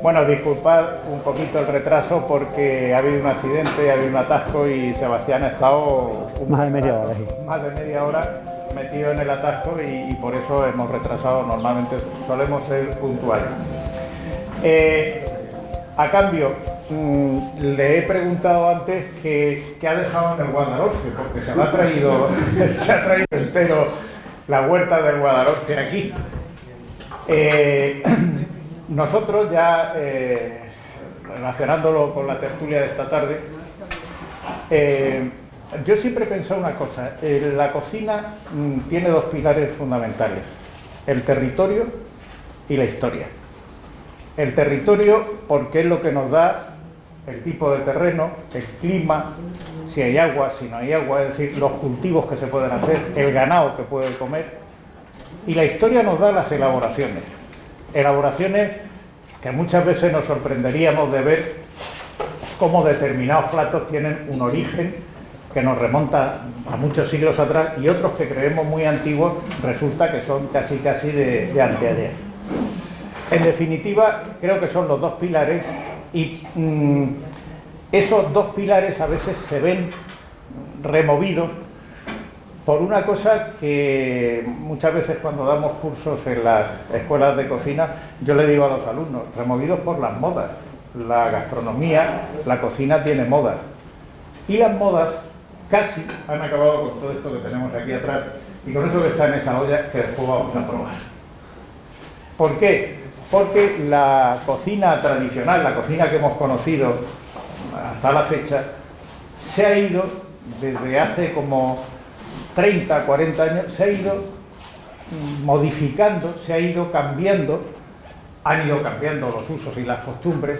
Bueno, disculpad un poquito el retraso porque ha habido un accidente, ha habido un atasco y Sebastián ha estado más de media hora, sí. Más de media hora metido en el atasco y por eso hemos retrasado. Normalmente solemos ser puntuales. A cambio, le he preguntado antes qué ha dejado en el Guadalhorce, porque se ha traído entero la huerta del Guadalhorce aquí. Nosotros ya, relacionándolo con la tertulia de esta tarde, yo siempre he pensado una cosa: la cocina tiene dos pilares fundamentales: el territorio y la historia. El territorio, porque es lo que nos da el tipo de terreno, el clima, si hay agua, si no hay agua, es decir, los cultivos que se pueden hacer, el ganado que puede comer. Y la historia nos da las elaboraciones que muchas veces nos sorprenderíamos de ver cómo determinados platos tienen un origen que nos remonta a muchos siglos atrás, y otros que creemos muy antiguos resulta que son casi de anteayer. En definitiva, creo que son los dos pilares, y esos dos pilares a veces se ven removidos por una cosa que muchas veces cuando damos cursos en las escuelas de cocina, yo le digo a los alumnos: removidos por las modas. La gastronomía, la cocina tiene modas, y las modas casi han acabado con todo esto que tenemos aquí atrás y con eso que está en esa olla que después vamos a probar. ¿Por qué? Porque la cocina tradicional, la cocina que hemos conocido hasta la fecha, se ha ido desde hace como 30, 40 años, se ha ido modificando, se ha ido cambiando, han ido cambiando los usos y las costumbres,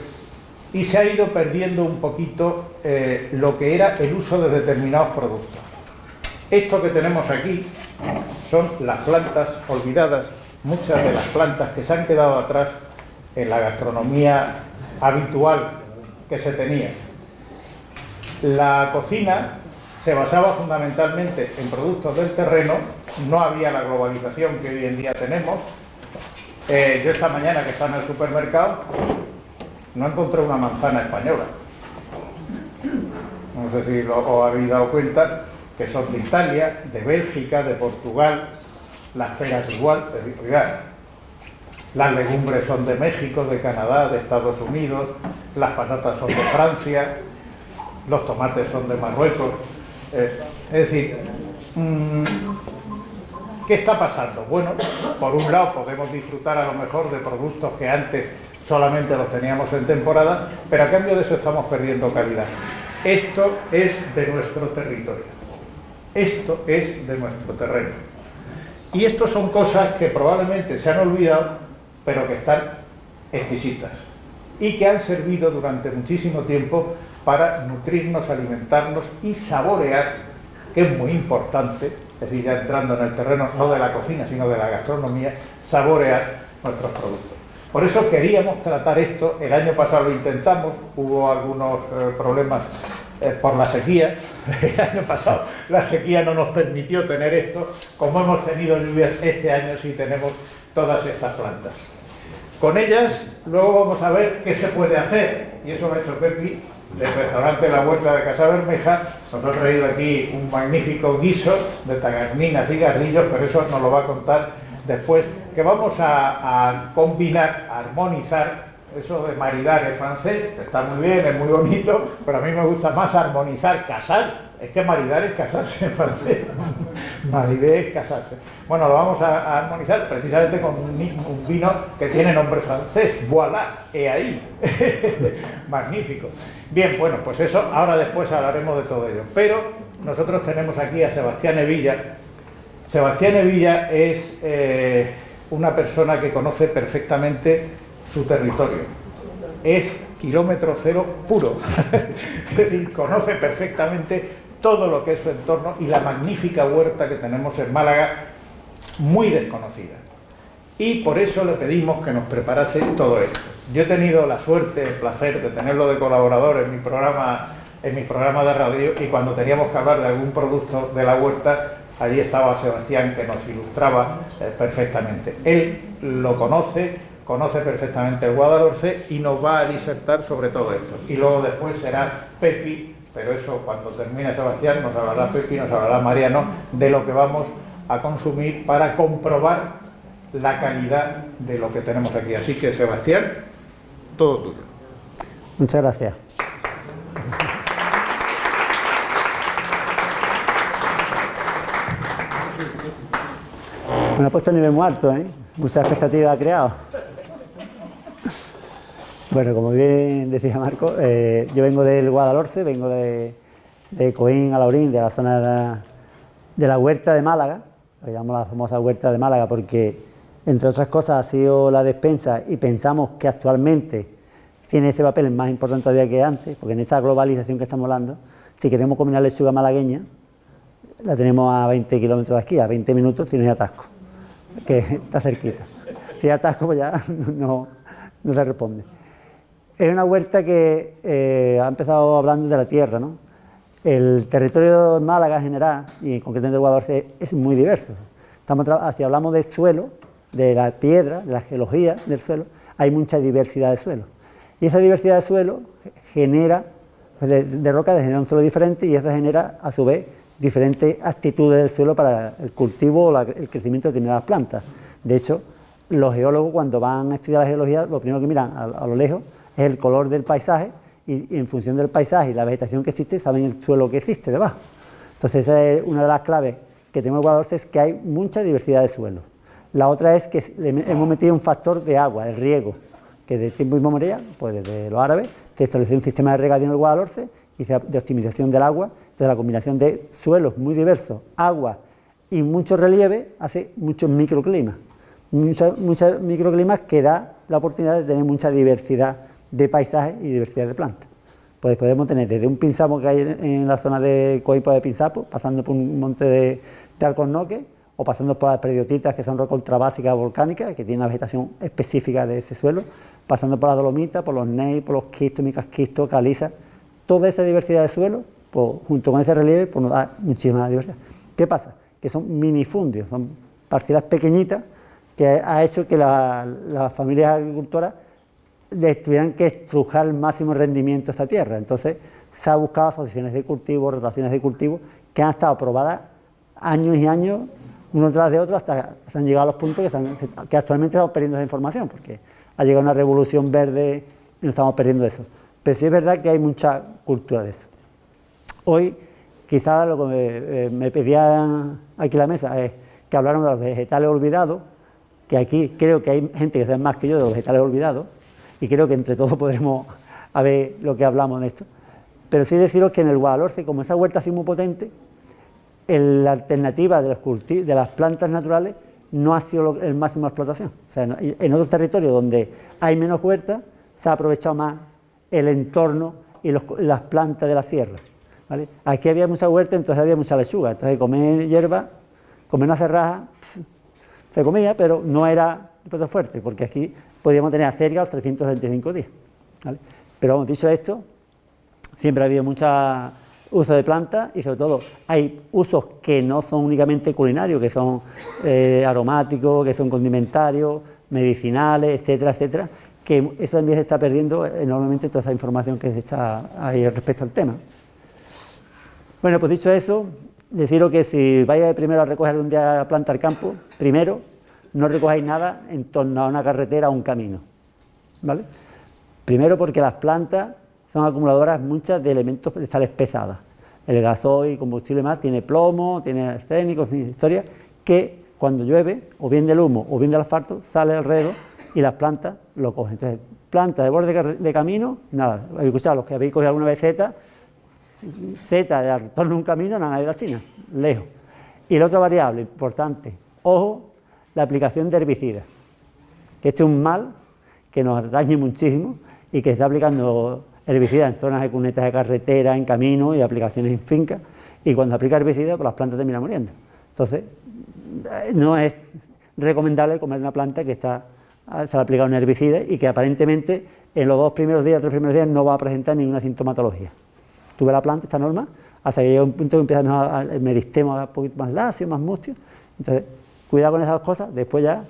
y se ha ido perdiendo un poquito lo que era el uso de determinados productos. Esto que tenemos aquí son las plantas olvidadas, muchas de las plantas que se han quedado atrás en la gastronomía habitual que se tenía. La cocina se basaba fundamentalmente en productos del terreno, no había la globalización que hoy en día tenemos. Yo esta mañana, que estaba en el supermercado, no encontré una manzana española. No sé si os habéis dado cuenta que son de Italia, de Bélgica, de Portugal, las peras igual, es decir, las legumbres son de México, de Canadá, de Estados Unidos, las patatas son de Francia, los tomates son de Marruecos. Es decir, ¿qué está pasando? Bueno, por un lado podemos disfrutar a lo mejor de productos que antes solamente los teníamos en temporada, pero a cambio de eso estamos perdiendo calidad. Esto es de nuestro territorio, esto es de nuestro terreno. Y esto son cosas que probablemente se han olvidado, pero que están exquisitas y que han servido durante muchísimo tiempo para nutrirnos, alimentarnos y saborear, que es muy importante, es decir, ya entrando en el terreno no de la cocina, sino de la gastronomía, saborear nuestros productos. Por eso queríamos tratar esto. El año pasado lo intentamos, hubo algunos problemas por la sequía. El año pasado la sequía no nos permitió tener esto. Como hemos tenido lluvias este año, sí tenemos todas estas plantas. Con ellas luego vamos a ver qué se puede hacer, y eso lo ha hecho Pepi del restaurante La Huerta de Casa Bermeja. Nos ha traído aquí un magnífico guiso de tagarninas y gardillos, pero eso nos lo va a contar después, que vamos a combinar, a armonizar. Eso de maridar es francés, está muy bien, es muy bonito, pero a mí me gusta más armonizar, casar. Es que maridar es casarse en francés. Maridar es casarse. Bueno, lo vamos a armonizar precisamente con un vino que tiene nombre francés. Voilà, he ahí. Magnífico. Bien, bueno, pues eso, ahora después hablaremos de todo ello. Pero nosotros tenemos aquí a Sebastián Evilla. Sebastián Evilla es una persona que conoce perfectamente su territorio. Es kilómetro cero puro. Es decir, conoce perfectamente todo lo que es su entorno y la magnífica huerta que tenemos en Málaga, muy desconocida. Y por eso le pedimos que nos preparase todo esto. Yo he tenido la suerte, el placer de tenerlo de colaborador en mi programa de radio, y cuando teníamos que hablar de algún producto de la huerta, allí estaba Sebastián, que nos ilustraba perfectamente. Él lo conoce, conoce perfectamente el Guadalhorce y nos va a disertar sobre todo esto. Y luego después será Pepi, pero eso cuando termine Sebastián nos hablará Pepi, nos hablará Mariano de lo que vamos a consumir para comprobar la calidad de lo que tenemos aquí. Así que Sebastián, todo tuyo. Muchas gracias. Me ha puesto a nivel muy alto, ¿eh? Muchas expectativas ha creado. Bueno, como bien decía Marco, yo vengo del Guadalhorce, vengo de Coín a Laurín, de la zona de la Huerta de Málaga, lo llamamos la famosa Huerta de Málaga porque, entre otras cosas, ha sido la despensa y pensamos que actualmente tiene ese papel más importante todavía que antes, porque en esta globalización que estamos hablando, si queremos comer una lechuga malagueña, la tenemos a 20 kilómetros de aquí, a 20 minutos si no hay atasco, que está cerquita. Si hay atasco, pues ya no se responde. Es una huerta que ha empezado hablando de la tierra, ¿no? El territorio de Málaga en general, y concretamente el Guadalhorce, es muy diverso. Si hablamos del suelo, de la piedra, de la geología del suelo, hay mucha diversidad de suelo. Y esa diversidad de suelo genera, de roca genera un suelo diferente y eso genera, a su vez, diferentes actitudes del suelo para el cultivo o el crecimiento de determinadas plantas. De hecho, los geólogos cuando van a estudiar la geología, lo primero que miran a lo lejos es el color del paisaje y en función del paisaje y la vegetación que existe, saben el suelo que existe debajo. Entonces esa es una de las claves que tenemos en Guadalhorce, es que hay mucha diversidad de suelos. La otra es que hemos metido un factor de agua, el riego, que de tiempo inmemorial, pues desde los árabes, se estableció un sistema de regadío en el Guadalhorce y de optimización del agua. Entonces la combinación de suelos muy diversos, agua y mucho relieve hace muchos microclimas. Muchos microclimas que da la oportunidad de tener mucha diversidad de paisajes y diversidad de plantas. Pues podemos tener desde un pinzapo que hay en la zona de Coipo de Pinzapo, pasando por un monte de alcornoque, o pasando por las peridiotitas, que son rocas ultrabásicas volcánicas, que tienen una vegetación específica de ese suelo, pasando por las dolomitas, por los gneiss, por los quistos, micasquistos, calizas. Toda esa diversidad de suelo, pues, junto con ese relieve, pues nos da muchísima diversidad. ¿Qué pasa? Que son minifundios, son parcelas pequeñitas que ha hecho que las familias agricultoras tuvieran que estrujar el máximo rendimiento a esta tierra. Entonces se ha buscado asociaciones de cultivo, rotaciones de cultivo, que han estado aprobadas años y años, uno tras de otro, hasta se han llegado a los puntos que actualmente estamos perdiendo esa información, porque ha llegado una revolución verde y nos estamos perdiendo eso. Pero sí es verdad que hay mucha cultura de eso. Hoy, quizás lo que me pedían aquí en la mesa es que hablaran de los vegetales olvidados, que aquí creo que hay gente que sabe más que yo de los vegetales olvidados, y creo que entre todos podremos a ver lo que hablamos de esto. Pero sí deciros que en el Guadalhorce, como esa huerta ha sido muy potente, la alternativa de las plantas naturales no ha sido el máximo de explotación. O sea, en otros territorios donde hay menos huertas, se ha aprovechado más el entorno y las plantas de la sierra, ¿vale? Aquí había mucha huerta, entonces había mucha lechuga. Entonces comer hierba, comer una cerraja, se comía, pero no era de plato fuerte, porque aquí podíamos tener acerca los 365 días, ¿vale? Pero como dicho esto, siempre ha habido mucho uso de plantas y sobre todo hay usos que no son únicamente culinarios, que son aromáticos, que son condimentarios, medicinales, etcétera, etcétera, que eso también se está perdiendo enormemente, toda esa información que está ahí respecto al tema. Bueno, pues dicho eso, deciros que si vais primero a recoger un día planta al campo, primero no recojáis nada en torno a una carretera o un camino, ¿vale? Primero porque las plantas son acumuladoras muchas de elementos vegetales pesados. El gasoil, combustible más, tiene plomo, tiene arsénico, tiene historias que cuando llueve, o bien del humo o bien del asfalto, sale alrededor y las plantas lo cogen. Entonces, plantas de borde de camino, nada. Habéis escuchado, los que habéis cogido alguna vez seta de retorno a un camino, nada de la China, lejos. Y la otra variable importante, ojo, la aplicación de herbicidas, que este es un mal que nos daña muchísimo y que se está aplicando herbicidas en zonas de cunetas de carretera, en caminos y aplicaciones en fincas, y cuando aplica herbicidas, pues las plantas terminan muriendo. Entonces, no es recomendable comer una planta que se ha aplicado un herbicida y que aparentemente en los 2 primeros días, 3 primeros días no va a presentar ninguna sintomatología. Tú ves la planta, está normal, hasta que llega un punto que empieza el meristemo un poquito más lacio, más mustio. Entonces, cuidado con esas 2 cosas, después ya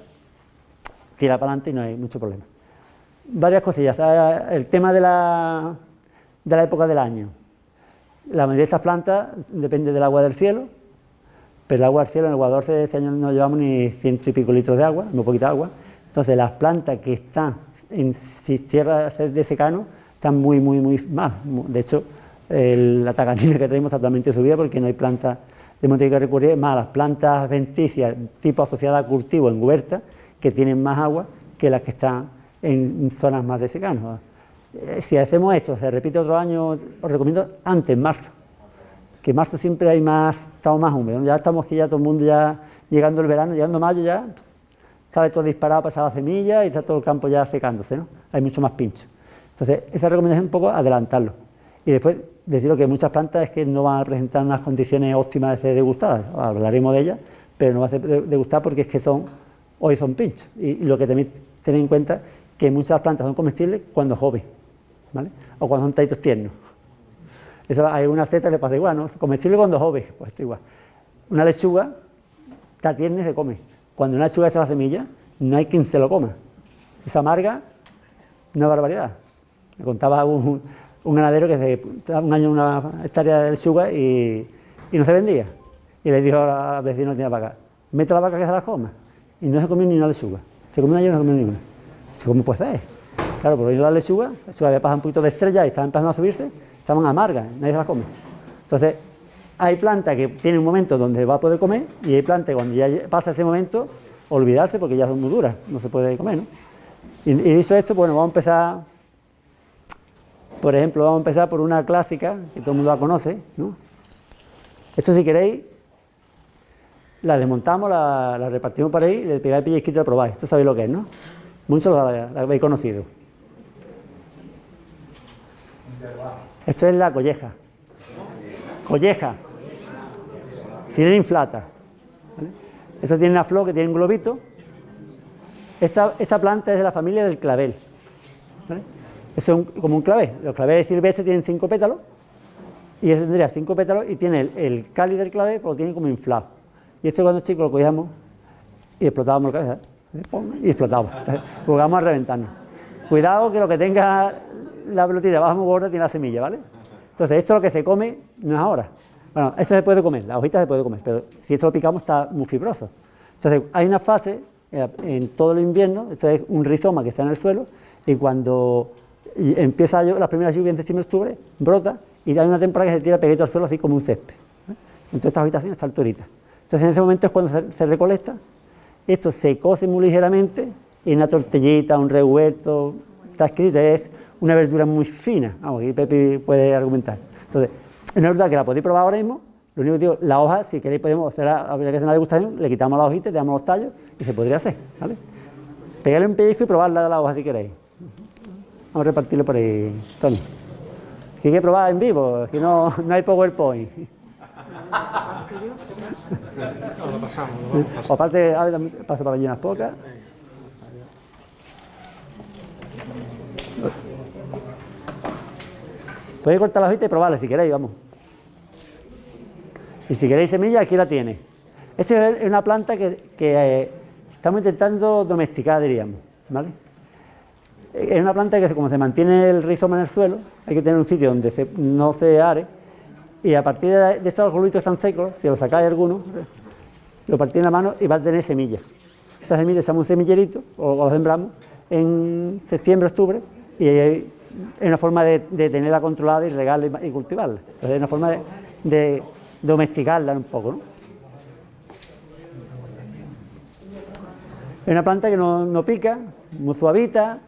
tira para adelante y no hay mucho problema. Varias cosillas. El tema de la época del año. La mayoría de estas plantas depende del agua del cielo, pero el agua del cielo en el Guadalhorce de este año no llevamos ni 100 y pico litros de agua, muy poquita agua. Entonces las plantas que están en tierras de secano están muy mal. De hecho, la taganina que tenemos está totalmente subida porque no hay plantas de monte que recurrir más a las plantas adventicias tipo asociadas a cultivo en huerta que tienen más agua que las que están en zonas más de secano. Si hacemos esto, se repite otro año, os recomiendo antes, marzo, que en marzo siempre hay más, estamos más húmedos, ya estamos aquí ya todo el mundo ya llegando el verano, llegando mayo ya sale todo disparado, pasa la semilla y está todo el campo ya secándose, ¿no? Hay mucho más pincho. Entonces, esa recomendación es un poco adelantarlo. Y después deciros que muchas plantas es que no van a presentar unas condiciones óptimas de ser degustadas, hablaremos de ellas, pero no va a ser degustar porque es que hoy son pinchos. Y lo que tenéis que tener en cuenta que muchas plantas son comestibles cuando jóvenes, ¿vale? O cuando son taitos tiernos. Eso hay una seta le pasa igual, ¿no? Comestible cuando joven, pues está igual. Una lechuga está tierna y se come. Cuando una lechuga echa la semilla, no hay quien se lo coma. Es amarga, una barbaridad. Me contaba un ganadero que hace un año una hectárea de lechuga y no se vendía. Y le dijo al vecino que tenía vaca, mete la vaca que se la coma. Y no se comió ni una lechuga. Se comió una y no se comió ninguna. ¿Cómo puede ser? Claro, por la lechuga había pasado un poquito de estrella y estaban empezando a subirse, estaban amargas, nadie se las come. Entonces, hay plantas que tienen un momento donde va a poder comer y hay plantas que cuando ya pasa ese momento, olvidarse porque ya son muy duras, no se puede comer, ¿no? Y dicho esto, bueno, vamos a empezar, por ejemplo, vamos a empezar por una clásica, que todo el mundo la conoce, ¿no? Esto si queréis, la desmontamos, la repartimos por ahí y le pegáis pellizquito y la probáis. Esto sabéis lo que es, ¿no? Muchos la habéis conocido. Esto es la colleja. Colleja. Sirena inflata. ¿Vale? Esto tiene una flor que tiene un globito. Esta planta es de la familia del clavel. ¿Vale? Esto es como un clavel. Los claveles silvestres tienen 5 pétalos. Y ese tendría 5 pétalos y tiene el cáliz del clavel, pero lo tiene como inflado. Y esto cuando chicos lo cogíamos y explotábamos la cabeza. Y explotamos. Jugamos a reventarnos. Cuidado que lo que tenga la pelotita abajo muy gorda tiene la semilla, ¿vale? Entonces, esto lo que se come no es ahora. Bueno, esto se puede comer, la hojita se puede comer, pero si esto lo picamos está muy fibroso. Entonces, hay una fase en todo el invierno, esto es un rizoma que está en el suelo, y cuando empieza las primeras lluvias en septiembre-octubre, brota, y hay una temporada que se tira pegadito al suelo así como un césped. Entonces, esta hojita así, esta alturita. Entonces, en ese momento es cuando se recolecta, esto se cose muy ligeramente, y una tortillita, un revuelto, está escrito, es una verdura muy fina. Vamos, aquí Pepi puede argumentar. Entonces, es una verdura que la podéis probar ahora mismo. Lo único que digo, la hoja, si queréis, podemos hacer habría que hacer una degustación, le quitamos la hojita, le damos los tallos y se podría hacer, ¿vale? Pegarle un pellizco y probarla de la hoja si queréis. Vamos a repartirlo por ahí, Tony. Si hay que probar en vivo, que no hay PowerPoint. Lo pasamos. O aparte, a ver, paso para allí unas pocas. Podéis cortar la hojita y probarla si queréis, vamos. Y si queréis semilla, aquí la tiene. Esta es una planta que estamos intentando domesticar, diríamos, ¿vale? Es una planta que como se mantiene el rizoma en el suelo, hay que tener un sitio donde no se are, y a partir de estos glóbulos tan secos, si lo sacáis alguno, lo partís en la mano y va a tener semillas. Estas semillas echamos un semillerito, o las sembramos, en septiembre, octubre, y es una forma de tenerla controlada y regarla y cultivarla. Entonces es una forma de domesticarla un poco, ¿no? Es una planta que no pica, muy suavita,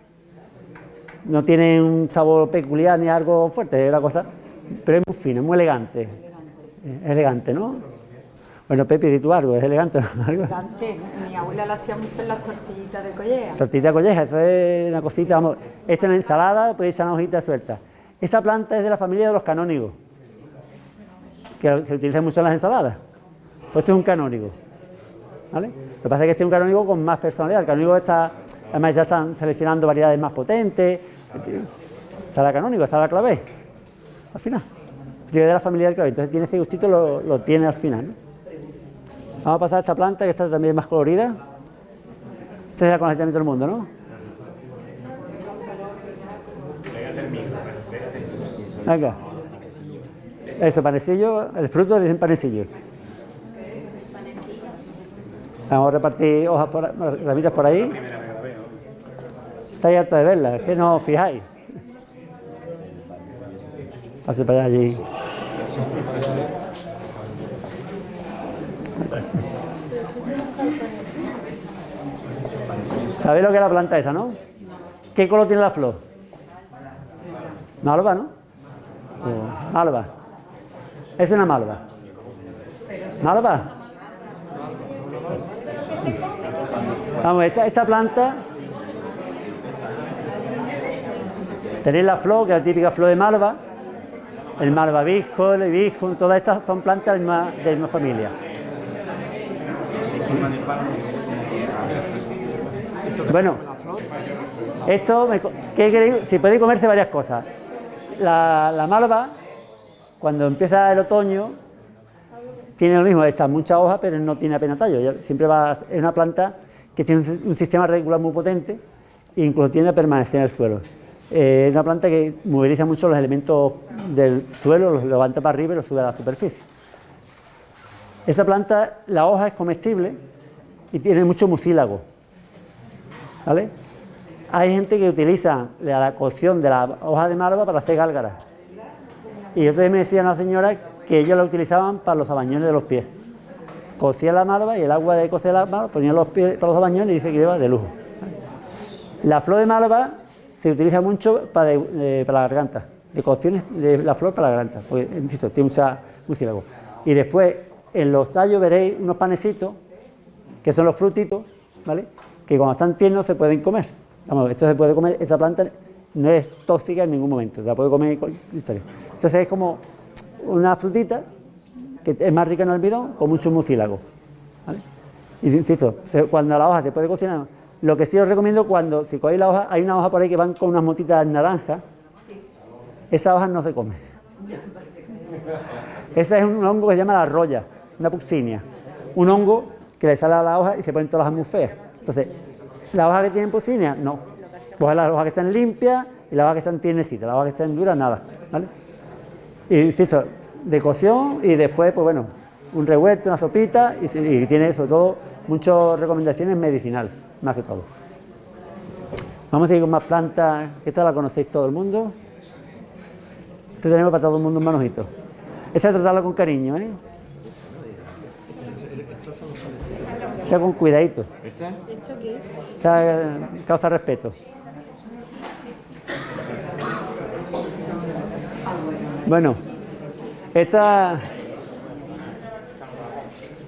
no tiene un sabor peculiar ni algo fuerte, es una cosa, pero es muy fina, muy elegante. Es elegante, ¿no? Bueno, Pepi, di tú algo, es elegante. Elegante, mi abuela la hacía mucho en las tortillitas de colleja. Tortillita de colleja, eso es una cosita, vamos, hecha en ensalada, podéis echar una hojita suelta. Esta planta es de la familia de los canónigos, que se utiliza mucho en las ensaladas. Pues esto es un canónigo, ¿vale? Lo que pasa es que este es un canónigo con más personalidad. El canónigo está, además ya están seleccionando variedades más potentes. Está la canónigo, está la clavé, al final. Es de la familia del clavé, entonces tiene ese gustito, lo tiene al final, ¿no? Vamos a pasar a esta planta que está también más colorida. Esta es la conoce también todo el mundo, ¿no? Venga. Eso, panecillo, el fruto le dicen panecillo. Vamos a repartir hojas ramitas por ahí. Estáis hartos de verlas, es que no os fijáis. Pase para allá allí. ¿Sabéis lo que es la planta esa, no? ¿Qué color tiene la flor? Malva, ¿no? Malva. Es una malva. ¿Malva? Vamos, esta planta, tenéis la flor, que es la típica flor de malva, el malvavisco, el hibisco, todas estas son plantas de la misma familia. Bueno, esto, ¿qué queréis? Si podéis comerse varias cosas. La malva, cuando empieza el otoño, tiene lo mismo, echa mucha hoja, pero no tiene apenas tallo. Siempre es una planta que tiene un sistema radicular muy potente e incluso tiende a permanecer en el suelo. Es una planta que moviliza mucho los elementos del suelo, los levanta para arriba y los sube a la superficie. Esa planta, la hoja es comestible y tiene mucho mucílago, ¿vale? Hay gente que utiliza la cocción de la hoja de malva para hacer gálgaras. Y otra vez me decía una señora que ellos la utilizaban para los abañones de los pies. Cocían la malva y el agua de cocer la malva ponían los pies para los abañones y dice que lleva de lujo. La flor de malva se utiliza mucho para la garganta, de cocciones de la flor para la garganta, porque insisto, tiene mucha mucílago. Y después en los tallos veréis unos panecitos, que son los frutitos, ¿vale? Que cuando están tiernos se pueden comer. Vamos, esto se puede comer, esta planta no es tóxica en ningún momento, se la puede comer con historia. Entonces es como una frutita que es más rica en almidón con mucho mucílago, ¿vale? Y insisto, cuando la hoja se puede cocinar, lo que sí os recomiendo cuando, si cogéis la hoja, hay una hoja por ahí que van con unas motitas naranjas, esa hoja no se come. Ese es un hongo que se llama la roya, una puxinia, un hongo que le sale a la hoja y se ponen todas las hojas muy feas. Entonces, la hoja que tienen puxinia, no. Coge las hojas que están limpias y las hojas que están tiernecitas, las hojas que están duras, nada, ¿vale? Y insisto, de cocción y después, pues bueno, un revuelto, una sopita y tiene sobre todo muchas recomendaciones medicinales, más que todo. Vamos a seguir con más plantas, que esta la conocéis todo el mundo. Este tenemos para todo el mundo un manojito. Esta es tratarlo con cariño, ¿eh? Esta con cuidadito. ¿Este? Esta causa respeto. Bueno, esa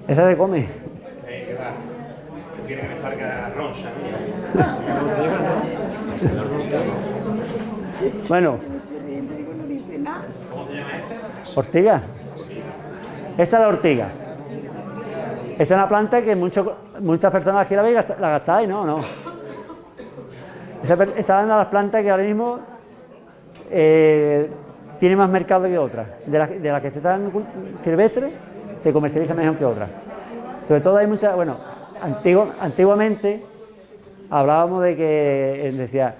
se come. ¿Tú quieres que me salga roncha? Bueno, ¿Cómo se llama esta? ortiga. Esta es la ortiga. Esta es una planta que muchas personas aquí la veis la gastáis, ¿no? Esta es una de las plantas que ahora mismo tiene más mercado que otras. De las que están silvestres, se comercializa mejor que otras. Sobre todo hay muchas, bueno, antiguamente hablábamos de que decía,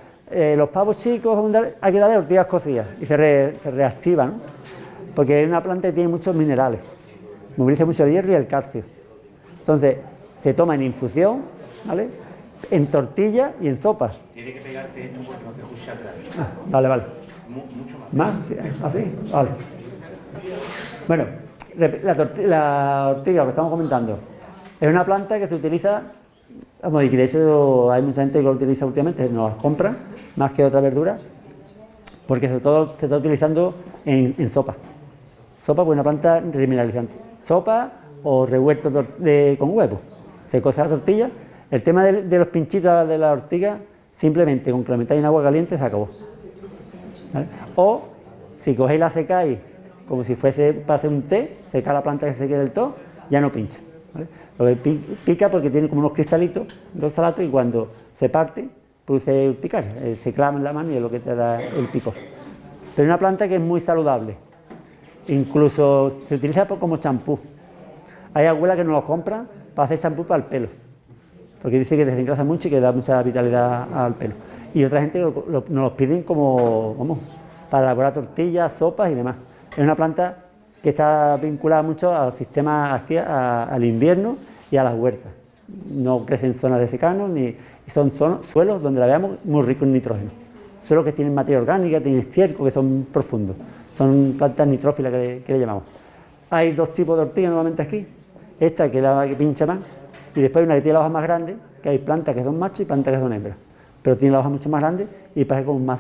los pavos chicos hay que darle ortigas cocidas y se reactivan, ¿no? Porque es una planta que tiene muchos minerales, moviliza mucho el hierro y el calcio. Entonces, se toma en infusión, ¿vale? En tortilla y en sopas. Tiene que pegarte esto porque no te escucha atrás. Vale. Mucho más. ¿Más? Sí, ¿así? Vale. Bueno, la ortiga, lo que estamos comentando, es una planta que se utiliza, vamos, y que de hecho hay mucha gente que lo utiliza últimamente, nos las compra, más que otra verdura, porque sobre todo se está utilizando en sopa. Sopa, pues una planta remineralizante. Sopa o revuelto con huevo. Se cose la tortilla. El tema de los pinchitos de la ortiga, simplemente con que lo metáis en agua caliente se acabó, ¿vale? O si cogéis la secáis como si fuese para hacer un té, seca la planta que se quede del todo, ya no pincha, ¿vale? Lo que pica porque tiene como unos cristalitos, dos salatos, y cuando se parte produce urticaria, se clava en la mano y es lo que te da el picor. Pero es una planta que es muy saludable, incluso se utiliza como champú. Hay abuelas que nos lo compran para hacer champú para el pelo. porque dice que desengrasa mucho y que da mucha vitalidad al pelo. Y otra gente nos los piden como, vamos, para elaborar tortillas, sopas y demás. Es una planta que está vinculada mucho al sistema, al invierno y a las huertas. No crece en zonas de secano, ni son suelos donde la veamos muy ricos en nitrógeno. Suelos que tienen materia orgánica, tienen estiércol, que son profundos. Son plantas nitrófilas que le llamamos. Hay dos tipos de ortiga normalmente aquí. Esta que es la que pincha más, y después hay una que tiene las hojas más grandes, que hay plantas que son machos y plantas que son hembras. Pero tiene las hojas mucho más grandes y parece como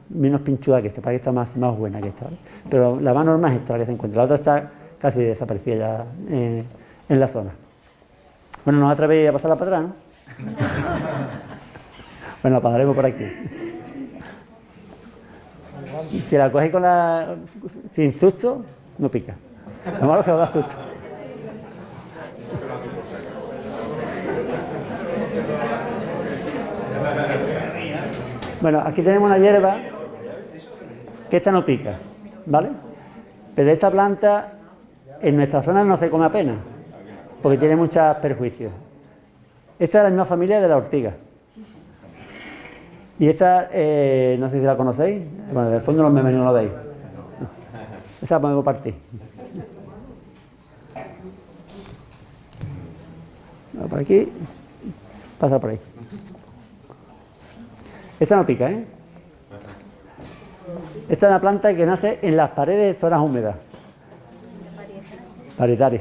menos pinchuda que esta, parece que está más buena que esta, ¿vale? Pero la más normal es esta la que se encuentra, la otra está casi desaparecida ya en la zona. Bueno, nos atrevéis a pasarla para atrás, ¿no? Bueno, la pasaremos por aquí. Si la cogéis sin susto, no pica. Lo malo es que os da susto. Bueno, aquí tenemos una hierba que esta no pica, ¿vale? Pero esta planta en nuestra zona no se come apenas, porque tiene muchos perjuicios. Esta es la misma familia de la ortiga. Y esta, no sé si la conocéis, bueno, del fondo los memes no lo veis. Esa la podemos partir. Por aquí, pasa por ahí. Esta no pica, ¿eh? Esta es una planta que nace en las paredes de zonas húmedas. Parietaria.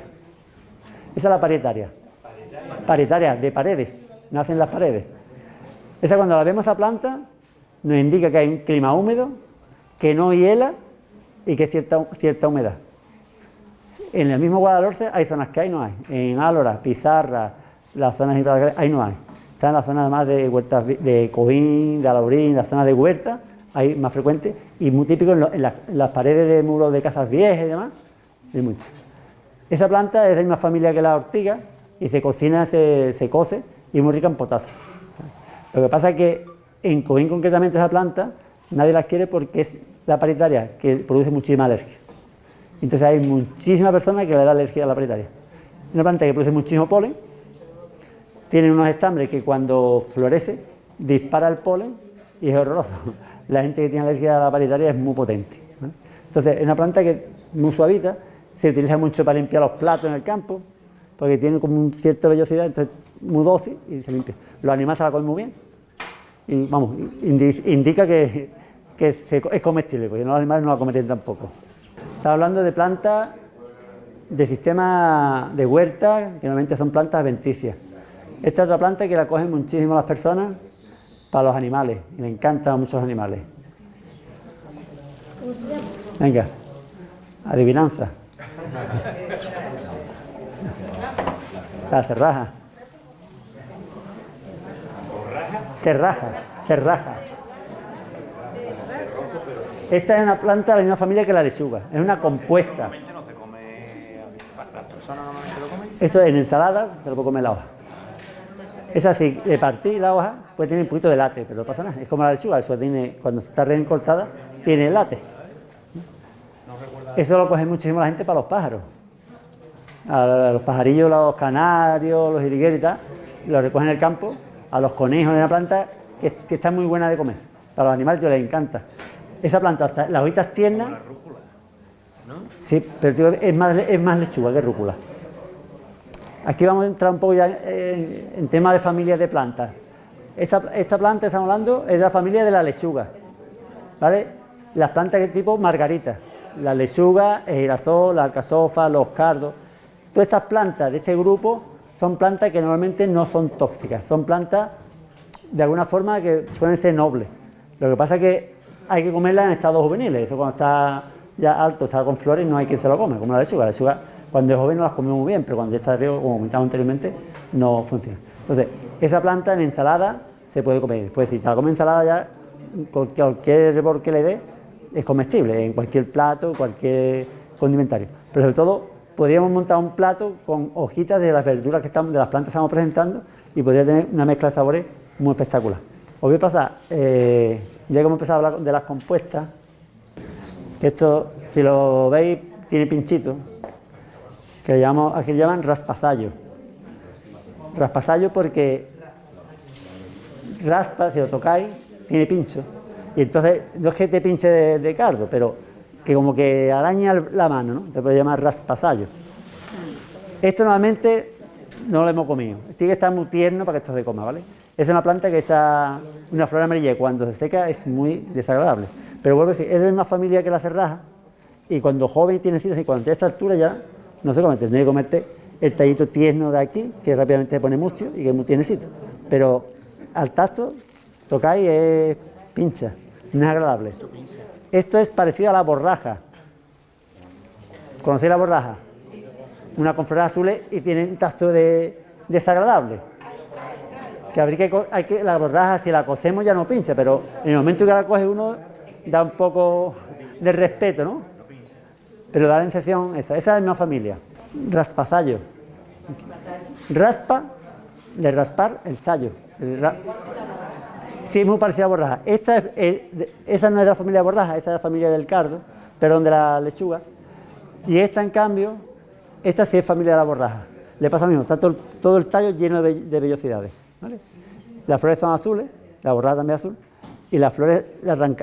Esa es la parietaria. Parietaria, de paredes. Nace en las paredes. Esa, cuando la vemos, esa planta, nos indica que hay un clima húmedo, que no hiela y que hay cierta humedad. En el mismo Guadalhorce hay zonas que ahí no hay. En Álora, Pizarra, las zonas de ahí no hay. Está en la zona además de huertas de Coín, de Alaurín, las zonas de huertas, hay más frecuente y muy típico en las paredes de muros de casas viejas y demás, hay mucho. Esa planta es de la misma familia que la ortiga y se cocina, se cose y es muy rica en potasio. Lo que pasa es que en Coín concretamente esa planta nadie la quiere porque es la paritaria que produce muchísima alergia. Entonces hay muchísimas personas que le da alergia a la paritaria. Una planta que produce muchísimo polen, tiene unos estambres que cuando florece dispara el polen y es horroroso. La gente que tiene alergia a la paritaria es muy potente, ¿vale? Entonces es una planta que es muy suavita, se utiliza mucho para limpiar los platos en el campo, porque tiene como un cierta vellosidad, entonces muy dócil y se limpia. Los animales se la comen muy bien y vamos, indica que es comestible, porque los animales no la comerían tampoco. Estaba hablando de plantas de sistema de huerta, que normalmente son plantas adventicias. Esta es otra planta que la cogen muchísimo las personas para los animales, y le encantan a muchos animales. Venga, adivinanza. La cerraja. Cerraja. Esta es una planta de la misma familia que la lechuga, es una compuesta. No se come, las personas normalmente lo comen. Eso en ensalada se lo puede comer la hoja. Es así, de partir la hoja puede tener un poquito de látex, pero no pasa nada. Es como la lechuga tiene, cuando está recién cortada, tiene látex. Eso lo coge muchísimo la gente para los pájaros. A los pajarillos, los canarios, los jilgueros y tal, los recogen en el campo. A los conejos, de una planta que está muy buena de comer. Para los animales les encanta. Esa planta, hasta las hojitas tiernas. La rúcula, ¿no? Sí, pero es más lechuga que rúcula. Aquí vamos a entrar un poco ya en tema de familias de plantas. Esta planta que estamos hablando es de la familia de la lechuga, ¿vale? Las plantas de tipo margarita, la lechuga, el girasol, la alcazofa, los cardos. Todas estas plantas de este grupo son plantas que normalmente no son tóxicas, son plantas de alguna forma que pueden ser nobles. Lo que pasa es que hay que comerlas en estados juveniles, eso cuando está ya alto, está con flores, no hay quien se lo come, como la lechuga. La lechuga cuando es joven no las comemos muy bien, pero cuando ya está arriba, como comentaba anteriormente, no funciona. Entonces, esa planta en ensalada se puede comer. Después, si te la comes ensalada ya, cualquier hervor que le dé es comestible, en cualquier plato, cualquier condimentario. Pero sobre todo, podríamos montar un plato con hojitas de las verduras de las plantas que estamos presentando y podría tener una mezcla de sabores muy espectacular. Os voy a pasar, ya que hemos empezado a hablar de las compuestas, que esto, si lo veis, tiene pinchitos, que aquí le llaman raspazallo. Raspazallo porque raspa, si lo tocáis, tiene pincho. Y entonces, no es que te pinche de cardo, pero que como que araña la mano, ¿no? Se puede llamar raspasallo. Esto normalmente no lo hemos comido. Tiene que estar muy tierno para que esto se coma, ¿vale? Es una planta que una flor amarilla y cuando se seca es muy desagradable. Pero vuelvo a decir, es de la misma familia que la cerraja y cuando joven tiene citas y cuando tiene esta altura ya no se come, tendría que comerte el tallito tierno de aquí, que rápidamente se pone mucho y que es muy tiernecito. Pero al tacto, tocáis, es pincha, no es agradable. Esto es parecido a la borraja. ¿Conocéis la borraja? Una con flores azules y tiene un tacto desagradable. Que la borraja, si la cosemos ya no pincha, pero en el momento que la coge uno da un poco de respeto, ¿no? Pero da la sensación esa es la misma familia. Raspasallo. Raspa, de raspar el sallo. Sí, es muy parecida a la borraja. Esa no es de la familia de borraja, esa es de la familia del cardo, perdón, de la lechuga. Y esta, en cambio, esta sí es familia de la borraja. Le pasa lo mismo, está todo el tallo lleno de vellosidades, ¿vale? Las flores son azules, la borraja también es azul, y las flores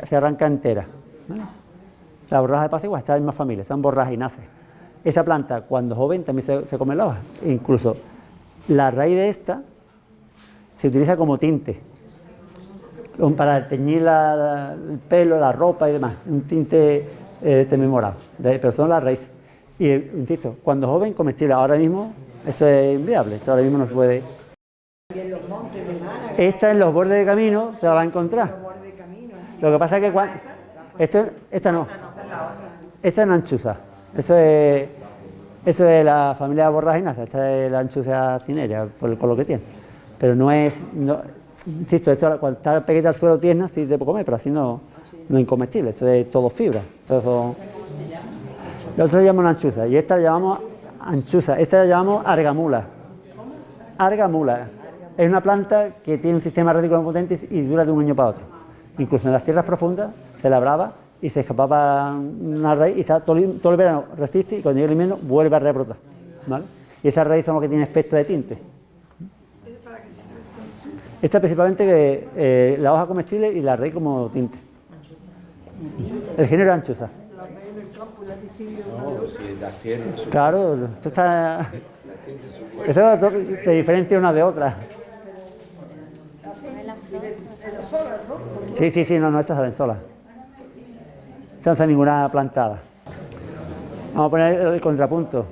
se arrancan enteras, ¿vale? La borraja de pasa igual, está en la misma familia, son borragináceas. Esa planta, cuando joven, también se come la hoja. Incluso la raíz de esta se utiliza como tinte, para teñir el pelo, la ropa y demás, un tinte morado, pero son las raíces. Y insisto, cuando joven, comestible. Ahora mismo esto es inviable, esto ahora mismo no se puede. Y en los montes de Málaga. Esta en los bordes de camino se la va a encontrar. Lo que pasa es que esta no. Esta es una anchusa. Eso es la familia borraginácea, esta es la anchusa cinerea, con lo que tiene. Pero no es. Insisto, esto cuando está pegadita al suelo tierna sí se puede comer, pero así no es incomestible. Esto es todo fibra. Nosotros le llamamos anchusa y esta la llamamos anchusa, esta la llamamos argamula. Argamula. Es una planta que tiene un sistema radicular potente y dura de un año para otro. Incluso en las tierras profundas se labraba y se escapaba una raíz y está todo el verano resiste y cuando llega el invierno vuelve a rebrotar, ¿vale? Y esas raíces son las que tienen efecto de tinte. Esta principalmente la hoja comestible y la raíz como tinte. El género anchusa. Claro, esto está. Eso se diferencia una de otra. Sí, no, estas salen solas. Esta no sale ninguna plantada. Vamos a poner el contrapunto.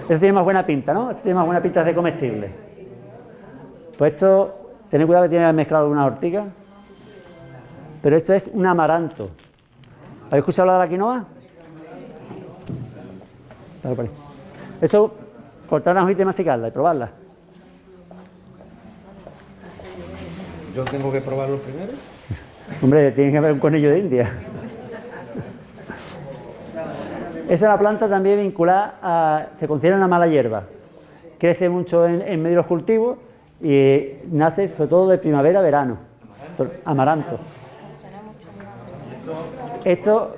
Esto tiene más buena pinta, ¿no? Esto tiene más buena pinta de comestible. Pues esto, tened cuidado que tiene mezclado una ortiga. Pero esto es un amaranto. ¿Habéis escuchado hablar de la quinoa? Dale por ahí. Esto, cortar una hojita y masticarla y probarla. ¿Yo tengo que probarlo primero? Hombre, tiene que haber un conillo de India. Esa es una planta también vinculada se considera una mala hierba. Crece mucho en medio de los cultivos y nace sobre todo de primavera a verano. Amaranto. Esto,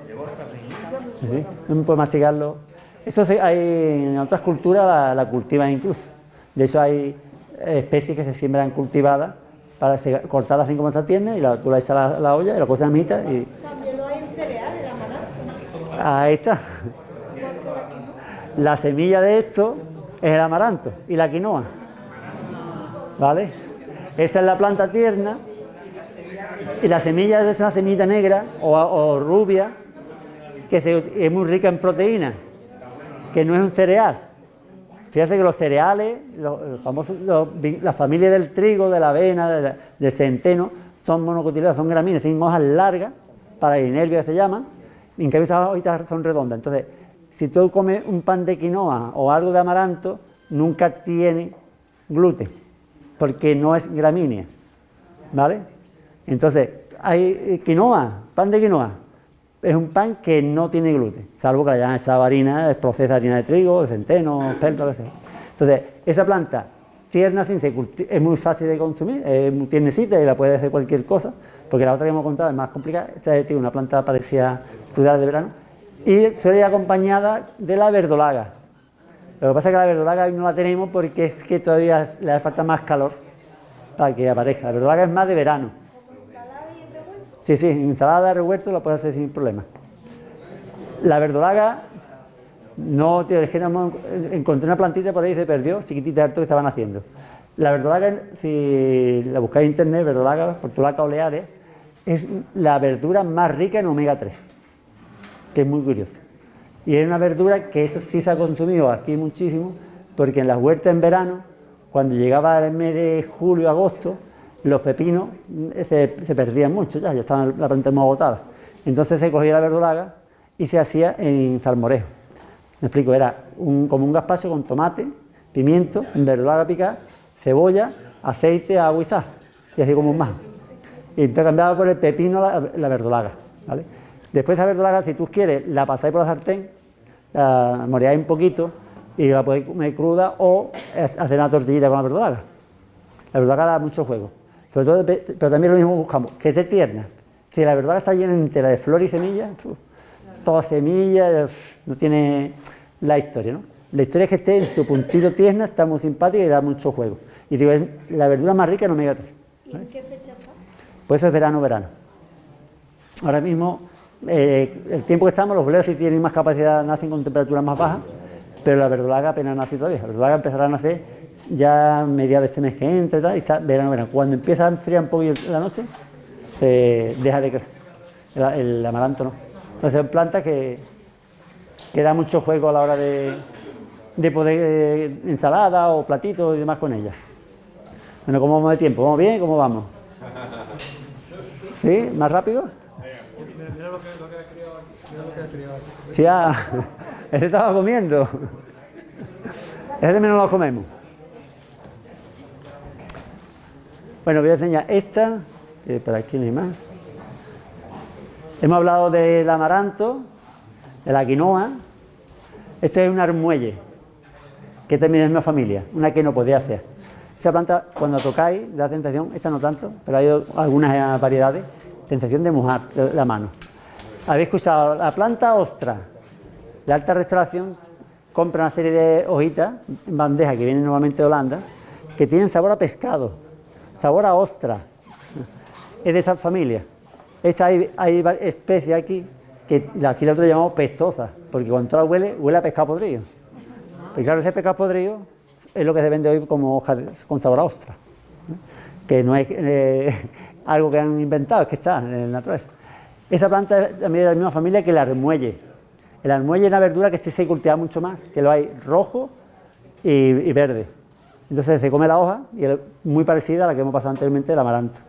sí, no me puedo masticarlo. Eso en otras culturas la cultivan incluso. De hecho hay especies que se siembran cultivadas para cortarlas así como está tierna y tú la echas a la olla y la cosas a mitad y... También lo hay en cereal, el amaranto. Ahí está. La semilla de esto es el amaranto y la quinoa. ¿Vale? Esta es la planta tierna y la semilla es una semilla negra o rubia que es muy rica en proteínas, que no es un cereal. Fíjate que los cereales, los famosos, la familia del trigo, de la avena, del centeno, son monocotiledóneas, son gramíneas, tienen hojas largas, para el nervio que se llaman, y en cambio esas hojitas son redondas. Entonces, si tú comes un pan de quinoa o algo de amaranto, nunca tiene gluten, porque no es gramínea, ¿vale? Entonces, hay quinoa, pan de quinoa, es un pan que no tiene gluten, salvo que la llaman esa harina, es proceso de harina de trigo, de centeno, espelto, lo que sea. Entonces, esa planta tierna es muy fácil de consumir, es muy tiernecita y la puedes hacer cualquier cosa, porque la otra que hemos contado es más complicada. Esta es una planta parecida rural de verano y suele ir acompañada de la verdolaga. Lo que pasa es que la verdolaga hoy no la tenemos porque es que todavía le hace falta más calor para que aparezca. La verdolaga es más de verano. Sí, sí, ensalada de revuelto la puedes hacer sin problema. La verdolaga, no, tío, es que no, encontré una plantita por ahí y se perdió, chiquitita, harto que estaban haciendo. La verdolaga, si la buscáis en internet, verdolaga, portulaca oleares, es la verdura más rica en omega 3, que es muy curioso. Y es una verdura que eso sí se ha consumido aquí muchísimo, porque en las huertas en verano, cuando llegaba el mes de julio, agosto, los pepinos se perdían mucho, ya estaban la planta muy agotada. Entonces se cogía la verdolaga y se hacía en salmorejo. Me explico, era como un gazpacho con tomate, pimiento, verdolaga picada, cebolla, aceite, agua y sal, y así como un majo. Y entonces cambiaba por el pepino la verdolaga, ¿vale? Después esa verdolaga, si tú quieres, la pasáis por la sartén, la moreáis un poquito y la podéis comer cruda o hacer una tortillita con la verdolaga. La verdolaga da mucho juego, sobre todo, pero también lo mismo buscamos, que esté tierna. Si la verdolaga está llena entera de flor y semillas, toda semilla, no tiene la historia, ¿no? La historia es que esté en su puntito tierna, está muy simpática y da mucho juego. Y digo, es la verdura más rica en omega 3. ¿Y en qué fecha está? Pues eso es verano. Ahora mismo, el tiempo que estamos, los boleros sí tienen más capacidad, nacen con temperaturas más bajas, pero la verdolaga apenas nace todavía. La verdolaga empezará a nacer ya a mediados de este mes que entra y tal, y está verano. Cuando empieza a enfriar un poquito la noche, se deja de crecer. El amaranto no. Entonces son plantas que da mucho juego a la hora de poder ensalada o platitos y demás con ellas. Bueno, ¿cómo vamos de tiempo? ¿Vamos bien? ¿Cómo vamos? ¿Sí? ¿Más rápido? Mira lo que ha criado aquí. Mira lo que ha criado aquí. Sí, ese estaba comiendo. Ese también no lo comemos. Bueno, voy a enseñar esta, que por aquí no hay más. Hemos hablado del amaranto, de la quinoa. Esto es un armuelle, que también es una familia, una que no podía hacer. Esa planta, cuando tocáis, da sensación, esta no tanto, pero hay algunas variedades, sensación de mojar la mano. Habéis escuchado la planta ostra. La alta restauración compra una serie de hojitas en bandeja que vienen normalmente de Holanda, que tienen sabor a pescado, sabor a ostra. Es de esa familia. Hay especies aquí, que aquí nosotros llamamos pestosas, porque cuando tú la huele a pescado podrido. Pero claro, ese pescado podrido es lo que se vende hoy como hojas con sabor a ostra, ¿no? Que no es algo que han inventado, es que está en el naturaleza. Esa planta es también de la misma familia que el armuelle. El armuelle es una verdura que sí se cultiva mucho más, que lo hay rojo y verde. Entonces se come la hoja y es muy parecida a la que hemos pasado anteriormente del amaranto.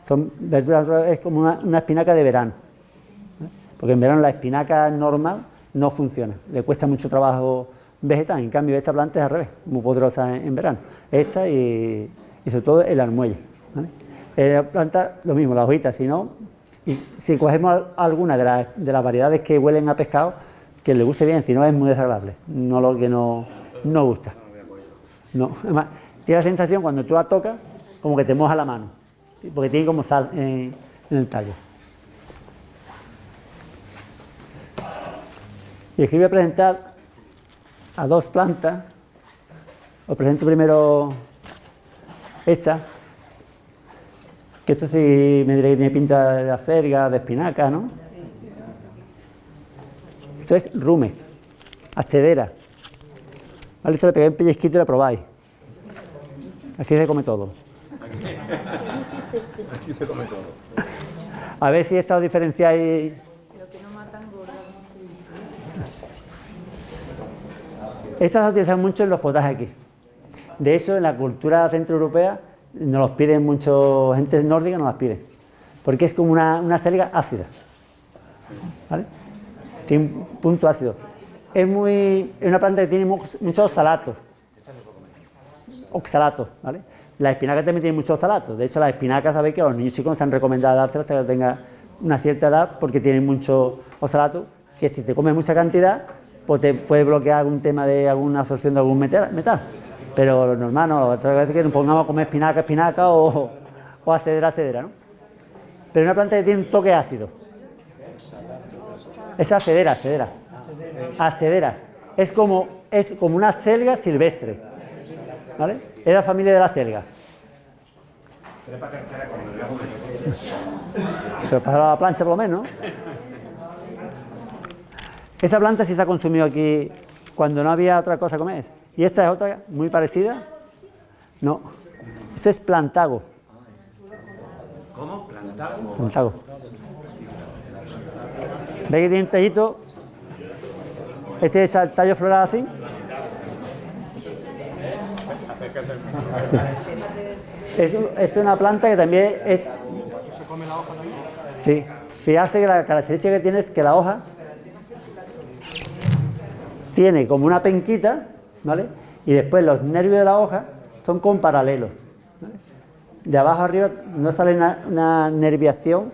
Son verduras, es como una espinaca de verano, ¿no? Porque en verano la espinaca normal no funciona, le cuesta mucho trabajo vegetal. En cambio esta planta es al revés, muy poderosa en verano. Esta y sobre todo el armuelle, ¿vale? La planta, lo mismo, las hojitas, si cogemos alguna de las variedades que huelen a pescado, que le guste bien, si no es muy desagradable, no lo que no gusta. No, además, tiene la sensación cuando tú la tocas como que te moja la mano, porque tiene como sal en el tallo. Y aquí voy a presentar a dos plantas. Os presento primero esta, que esto sí me diré que tiene pinta de acelga, de espinaca, ¿no? Esto es rume, acedera. Vale, esto le pegáis un pellizquito y la probáis. Aquí se come todo. Aquí se come todo. A ver si esta os diferenciáis. Lo que no matan gorda, ¿cómo se dice? Estas se utilizan mucho en los potajes aquí. De hecho, en la cultura centroeuropea nos los piden mucho, gente nórdica nos las pide, porque es como una selga ácida, ¿vale? Tiene un punto ácido. Es una planta que tiene muchos oxalatos, ¿vale? La espinaca también tiene muchos oxalatos. De hecho, las espinacas, sabéis que a los niños chicos están recomendadas dárselas hasta que tengan una cierta edad, porque tienen mucho oxalato, que si te comes mucha cantidad, pues te puede bloquear algún tema de alguna absorción de algún metal. Pero lo normal no, otra vez que nos pongamos a comer espinaca o acedera, ¿no? Pero es una planta que tiene un toque ácido. Es acedera. Es como una selga silvestre, ¿vale? Es la familia de la selga. Trepa cartera como el gajo. Pero para la plancha por lo menos. Esa planta sí se ha consumido aquí cuando no había otra cosa a comer. Y esta es otra muy parecida. No, eso es plantago. ¿Cómo? Plantago. Plantago. ¿Veis que tiene un tallito? Este es el tallo floral así. Es una planta que también es... ¿Se come la hoja también? Sí, fijarse que la característica que tiene es que la hoja tiene como una penquita, ¿vale? Y después los nervios de la hoja son con paralelos, ¿vale? De abajo arriba no sale una nerviación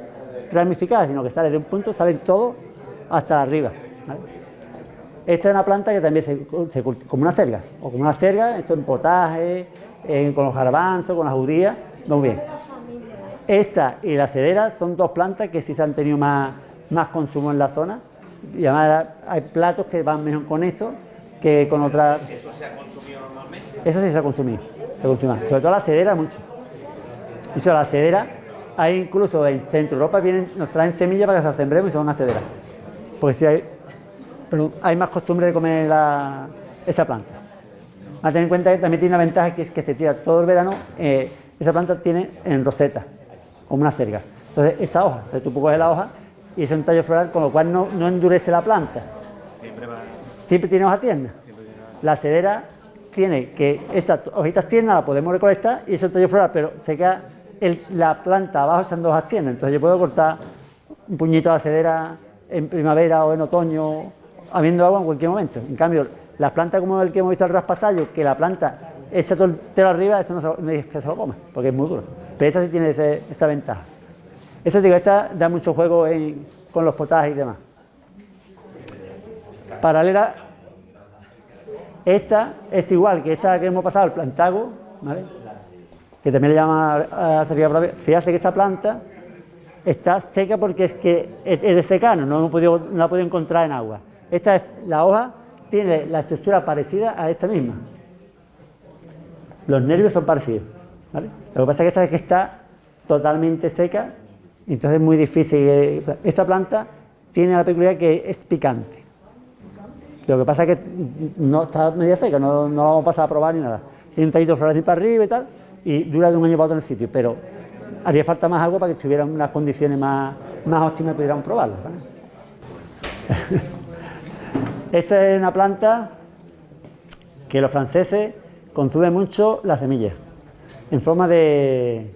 ramificada, sino que sale de un punto, salen todos hasta arriba, ¿vale? Esta es una planta que también se cultiva como una selga, o como una selga, esto en potaje, con los garbanzos, con las judías, muy bien. Esta y la cedera son dos plantas que sí se han tenido más consumo en la zona, y además hay platos que van mejor con esto que con otras. ¿Eso se ha consumido normalmente? Eso sí se ha consumido, sobre todo la cedera mucho. Y sobre la cedera, hay incluso en Centro Europa nos traen semillas para que se sembremos y son una cedera. Porque sí hay más costumbre de comer esa planta. A tener en cuenta que también tiene una ventaja, que es que se tira todo el verano. Esa planta tiene en roseta, como una cerga. Entonces esa hoja, entonces tú coges la hoja y es un tallo floral, con lo cual no endurece la planta. Siempre tiene hoja tierna. La cedera tiene que esas hojitas tiernas las podemos recolectar y ese tallo floral, pero se queda la planta abajo, esas dos hojas tiernas. Entonces yo puedo cortar un puñito de cedera en primavera o en otoño, habiendo agua en cualquier momento. En cambio, las plantas como el que hemos visto el raspasallo, que la planta echa todo el telo arriba, eso no es que se lo coma, porque es muy duro. Pero esta sí tiene esa ventaja. Esta da mucho juego con los potajes y demás. Paralela, esta es igual que esta que hemos pasado, el plantago, ¿vale? Que también le llaman a cerca propia. Fíjate que esta planta está seca porque es de secano, no la he podido encontrar en agua. La hoja tiene la estructura parecida a esta misma. Los nervios son parecidos, ¿vale? Lo que pasa es que esta es que está totalmente seca, entonces es muy difícil. Esta planta tiene la peculiaridad que es picante. Lo que pasa es que no está media seca, no la vamos a pasar a probar ni nada. Tiene un tallito floral para arriba y tal, y dura de un año para otro en el sitio, pero haría falta más agua para que estuvieran unas condiciones más óptimas y pudiéramos probarla, ¿vale? Esta es una planta que los franceses consumen mucho las semillas, en forma de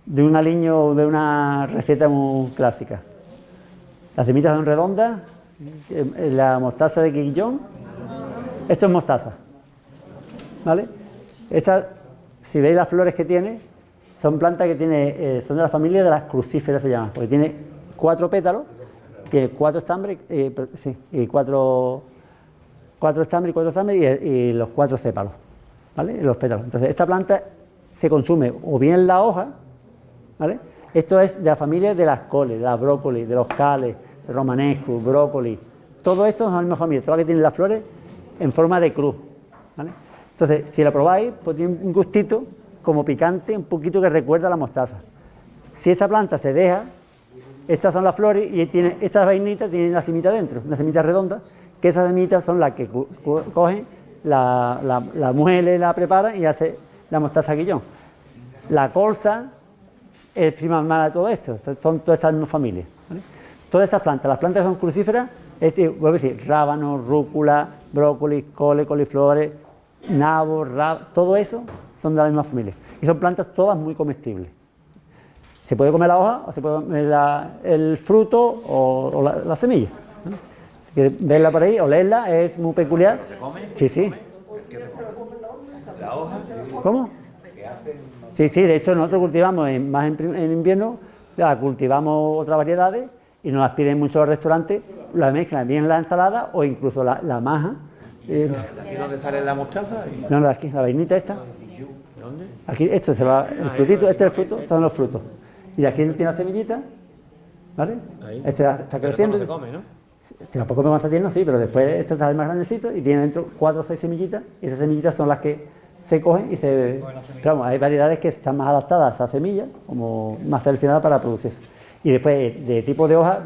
un aliño o de una receta muy clásica. Las semillas son redondas, la mostaza de Guillón, esto es mostaza, ¿vale? Esta, si veis las flores que tiene, son plantas que son de la familia de las crucíferas, se llaman, porque tiene 4 pétalos, tiene 4 estambres, y 4 estambres y los 4 sépalos, ¿vale? Los pétalos. Entonces, esta planta se consume o bien la hoja, ¿vale? Esto es de la familia de las coles, de las brócolis, de los cales, de romanesco, brócoli. Todo esto es de la misma familia, todo lo que tiene las flores en forma de cruz, ¿vale? Entonces, si la probáis, pues tiene un gustito como picante, un poquito que recuerda a la mostaza. Si esta planta se deja, estas son las flores y tiene estas vainitas, tienen la semita dentro, una semita redonda, que esas semitas son las que cogen, la muele, la prepara y hace la mostaza Guillón. La colza es prima hermana de todo esto, son todas estas mismas familias, ¿vale? Todas estas plantas, las plantas que son crucíferas, vuelvo a decir, rábanos, rúcula, brócoli, cole, coliflores, nabo, todo eso son de la misma familia. Y son plantas todas muy comestibles. Se puede comer la hoja, o se puede comer el fruto o la semilla, ¿no? Si quieres verla por ahí, olerla, es muy peculiar. ¿Se come? Sí, sí. ¿La hoja? ¿Cómo? Sí, de hecho nosotros cultivamos más en invierno, la cultivamos otras variedades y nos las piden muchos los restaurantes, la mezclan bien en la ensalada o incluso la maja. ¿Aquí dónde sale la mostaza? No, aquí, la vainita esta. ¿Dónde? Aquí, esto se va, el frutito, este es el fruto, estos son los frutos. Y de aquí tiene la semillita, ¿vale? Ahí. Este está creciendo. No se come, ¿no? Tampoco me gusta tierno, sí, pero después esto está más grandecito y tiene dentro 4 o 6 semillitas y esas semillitas son las que se cogen y se... Pero vamos, hay variedades que están más adaptadas a semillas, como más seleccionadas para producir. Y después, de tipo de hoja,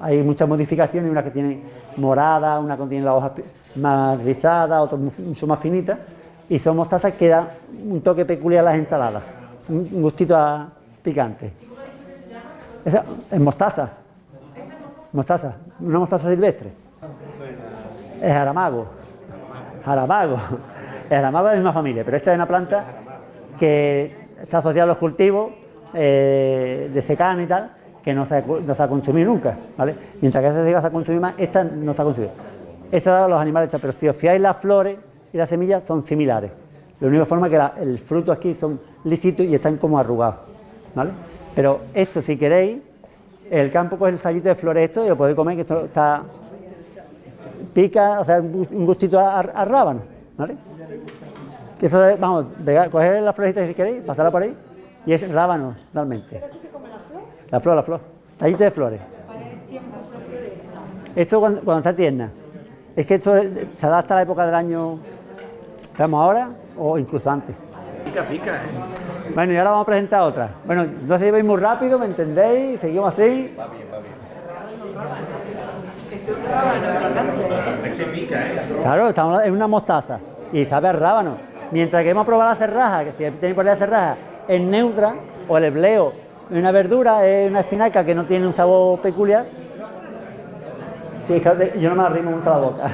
hay muchas modificaciones, una que tiene morada, una que tiene las hojas más rizadas, otras mucho más finitas, y son mostazas que dan un toque peculiar a las ensaladas, un gustito picante. Esa es mostaza. Mostaza, una mostaza silvestre. Es jaramago. Jaramago. El jaramago es de la misma familia, pero esta es una planta que está asociada a los cultivos de secano y tal, que no se va a consumir nunca, ¿vale? Mientras que esa se va a consumir más, esta no se va a consumir. Esta da a los animales, pero si os fijáis, las flores y las semillas son similares. La única forma es que el fruto aquí son lisitos y están como arrugados, ¿vale? Pero esto, si queréis, el campo coge el tallito de flores esto y lo podéis comer, que esto está... pica, o sea, un gustito a rábano, ¿vale? Que eso es, vamos, coger las florecitas si queréis, pasarla por ahí, y es rábano, realmente. ¿Pero qué se come la flor? La flor, tallito de flores. ¿Cuál es el tiempo propio de esa? Esto cuando está tierna. Es que esto se adapta a la época del año, digamos ahora, o incluso antes. Pica, pica, Bueno, y ahora vamos a presentar otra. Bueno, no se llevéis muy rápido, ¿me entendéis? Seguimos así. Va bien, va bien. Esto es un rábano picante. Es que pica, Claro, estamos en una mostaza y sabe a rábano. Mientras que hemos probado la cerraja, que si tenéis por ahí la cerraja, es neutra, o el empleo es una verdura, es una espinaca que no tiene un sabor peculiar. Sí, yo no me arrimo mucho a la boca.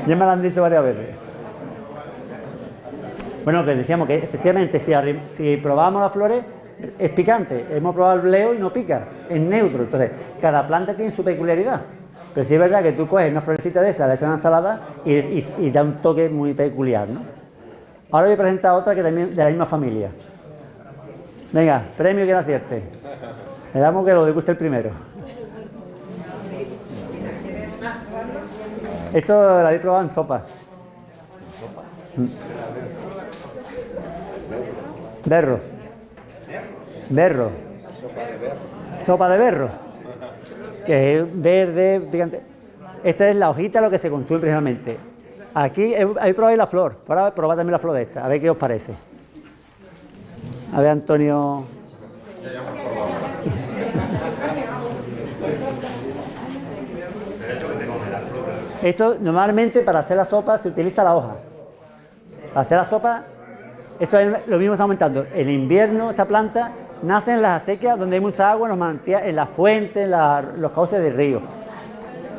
Ya me lo han dicho varias veces. Bueno, que decíamos que efectivamente si probamos las flores es picante. Hemos probado el bleo y no pica, es neutro. Entonces, cada planta tiene su peculiaridad. Pero sí es verdad que tú coges una florecita de esa, le echas una ensalada y da un toque muy peculiar, ¿no? Ahora voy a presentar otra que también de la misma familia. Venga, premio que no acierte. Le damos que lo deguste el primero. Esto lo habéis probado en sopa. ¿En sopa? Berro. Berro. Sopa de berro. Que es verde, picante. Esta es la hojita, lo que se consume principalmente. Aquí ahí probáis la flor. Ahora probad también la flor de esta, a ver qué os parece. A ver, Antonio. Eso normalmente para hacer la sopa se utiliza la hoja. Para hacer la sopa, eso es lo mismo que está aumentando. En invierno esta planta nace en las acequias donde hay mucha agua, en los manantiales, en las fuentes, en los cauces de río.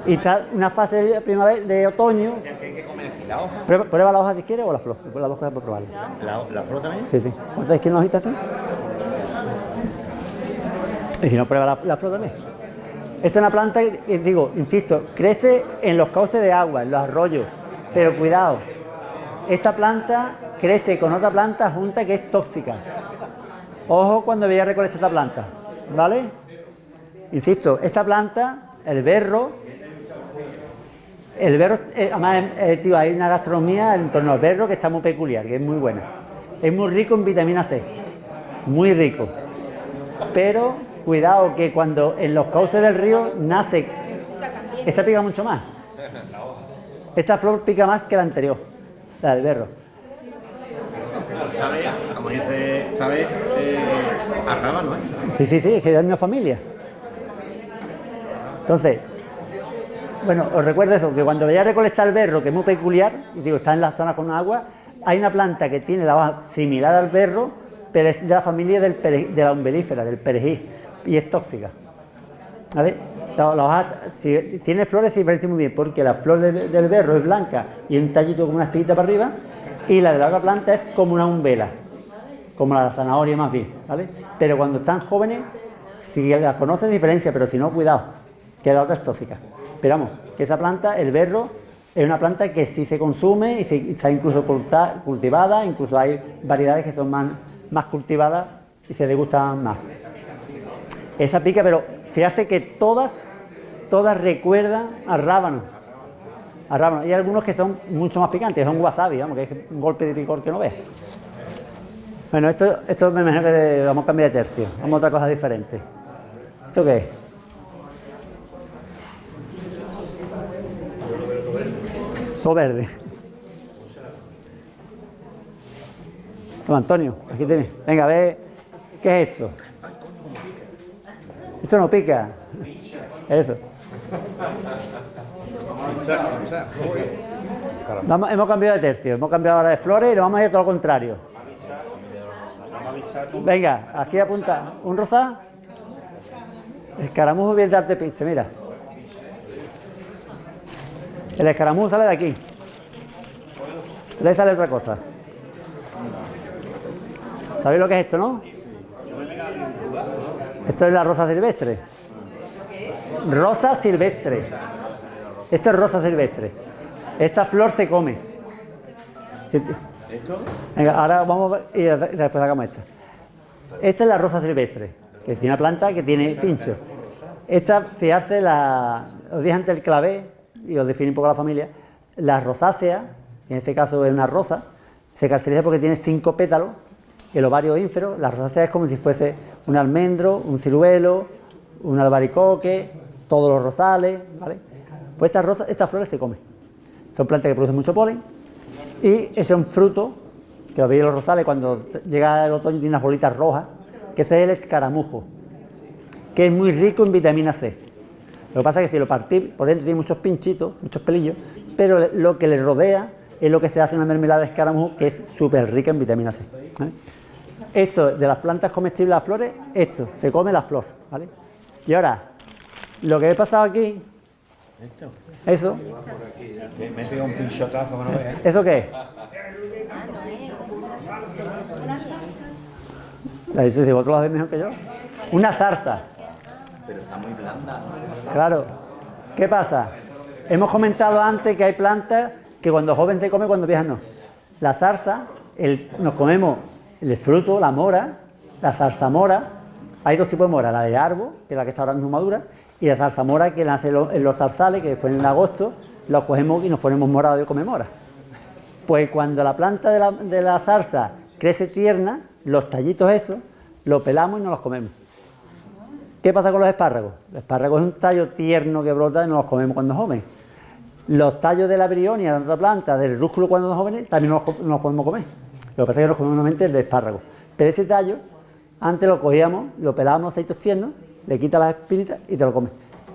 Y está una fase de primavera, de otoño. ¿Qué hay que comer aquí? ¿La hoja? Prueba la hoja si quieres o la flor. Las dos cosas por probarla. ¿La flor también? Sí, sí. ¿Cortáis que una hojita así? Y si no, prueba la flor también. Esta es una planta que, digo, insisto, crece en los cauces de agua, en los arroyos. Pero cuidado, esta planta crece con otra planta junta que es tóxica. Ojo cuando vayáis a recolectar esta planta, ¿vale? Insisto, esta planta, el berro, además, tío, hay una gastronomía en torno al berro que está muy peculiar, que es muy buena. Es muy rico en vitamina C, muy rico. Pero cuidado que cuando en los cauces del río nace, esta pica mucho más. Esta flor pica más que la anterior, la del berro. ¿Sabe? Como dice, ¿sabe? A rábano, ¿eh? Sí, sí, sí, es que es de mi familia. Entonces, bueno, os recuerdo eso, que cuando vayáis a recolectar el berro, que es muy peculiar, y digo, está en la zona con agua, hay una planta que tiene la hoja similar al berro, pero es de la familia de la umbelífera, del perejil, y es tóxica. ¿Vale? La hoja, si tiene flores, se diferencia muy bien, porque la flor del berro es blanca y un tallito como una espiguita para arriba, y la de la otra planta es como una umbela, como la zanahoria más bien, ¿vale? Pero cuando están jóvenes, si las conocen, diferencia, pero si no, cuidado, que la otra es tóxica. Pero vamos, que esa planta, el berro, es una planta que sí se consume y está incluso cultivada, incluso hay variedades que son más cultivadas y se degustan más. Esa pica, pero fíjate que todas recuerdan al rábano. Hay algunos que son mucho más picantes, son wasabi, vamos, que es un golpe de picor que no ves. Bueno, esto me imagino que vamos a cambiar de tercio, vamos a otra cosa diferente. ¿Esto qué es? Lo verde. Toma, Antonio, aquí tienes. Venga, a ver, ¿qué es esto? Esto no pica. Eso. Hemos cambiado de tercio, hemos cambiado ahora de flores y nos vamos a ir a todo lo contrario. Venga, aquí apunta. ¿Un rosa? Escaramujo bien darte piste, mira. El escaramujo sale de aquí. De ahí sale otra cosa. ¿Sabéis lo que es esto, no? Esto es la rosa silvestre. Rosa silvestre. Esto es rosa silvestre. Esta flor se come. ¿Esto? Venga, ahora vamos a ver y después sacamos esta. Esta es la rosa silvestre, que tiene una planta que tiene pincho. Esta se hace os dije antes el clavé, y os define un poco la familia. La rosácea, en este caso es una rosa, se caracteriza porque tiene 5 pétalos, el ovario ínfero. La rosácea es como si fuese un almendro, un ciruelo, un albaricoque, todos los rosales, ¿vale? Pues estas flores se comen. Son plantas que producen mucho polen y ese es un fruto que lo veis en los rosales cuando llega el otoño, tiene unas bolitas rojas, que ese es el escaramujo, que es muy rico en vitamina C. Lo que pasa es que si lo partís, por dentro tiene muchos pinchitos, muchos pelillos, pero lo que le rodea es lo que se hace una mermelada de escaramujo que es súper rica en vitamina C, ¿vale? Esto de las plantas comestibles, las flores, esto, se come la flor, ¿vale? Y ahora, lo que he pasado aquí, eso, Me he pegado un pinchotazo que no veas. ¿eso qué es? Eso si vosotros lo hacéis mejor que yo. Una zarza. Pero está muy blanda. Claro. ¿Qué pasa? Hemos comentado antes que hay plantas que cuando joven se come, cuando vieja no. La zarza, nos comemos el fruto, la mora, la zarzamora. Hay 2 tipos de mora, la de árbol, que es la que está ahora mismo madura, y la zarzamora que nace en los zarzales, que después en agosto los cogemos y nos ponemos morados y comemos mora. Pues cuando la planta de la zarza crece tierna, los tallitos esos, los pelamos y nos los comemos. ¿Qué pasa con los espárragos? El espárrago es un tallo tierno que brota y nos los comemos cuando joven. Los tallos de la brionia, de otra planta, del rúsculo cuando son jóvenes, también nos los podemos comer. Lo que pasa es que nos comemos normalmente el de espárrago. Pero ese tallo, antes lo cogíamos, lo pelábamos aceitos tiernos, le quitas las espinitas y te lo comes.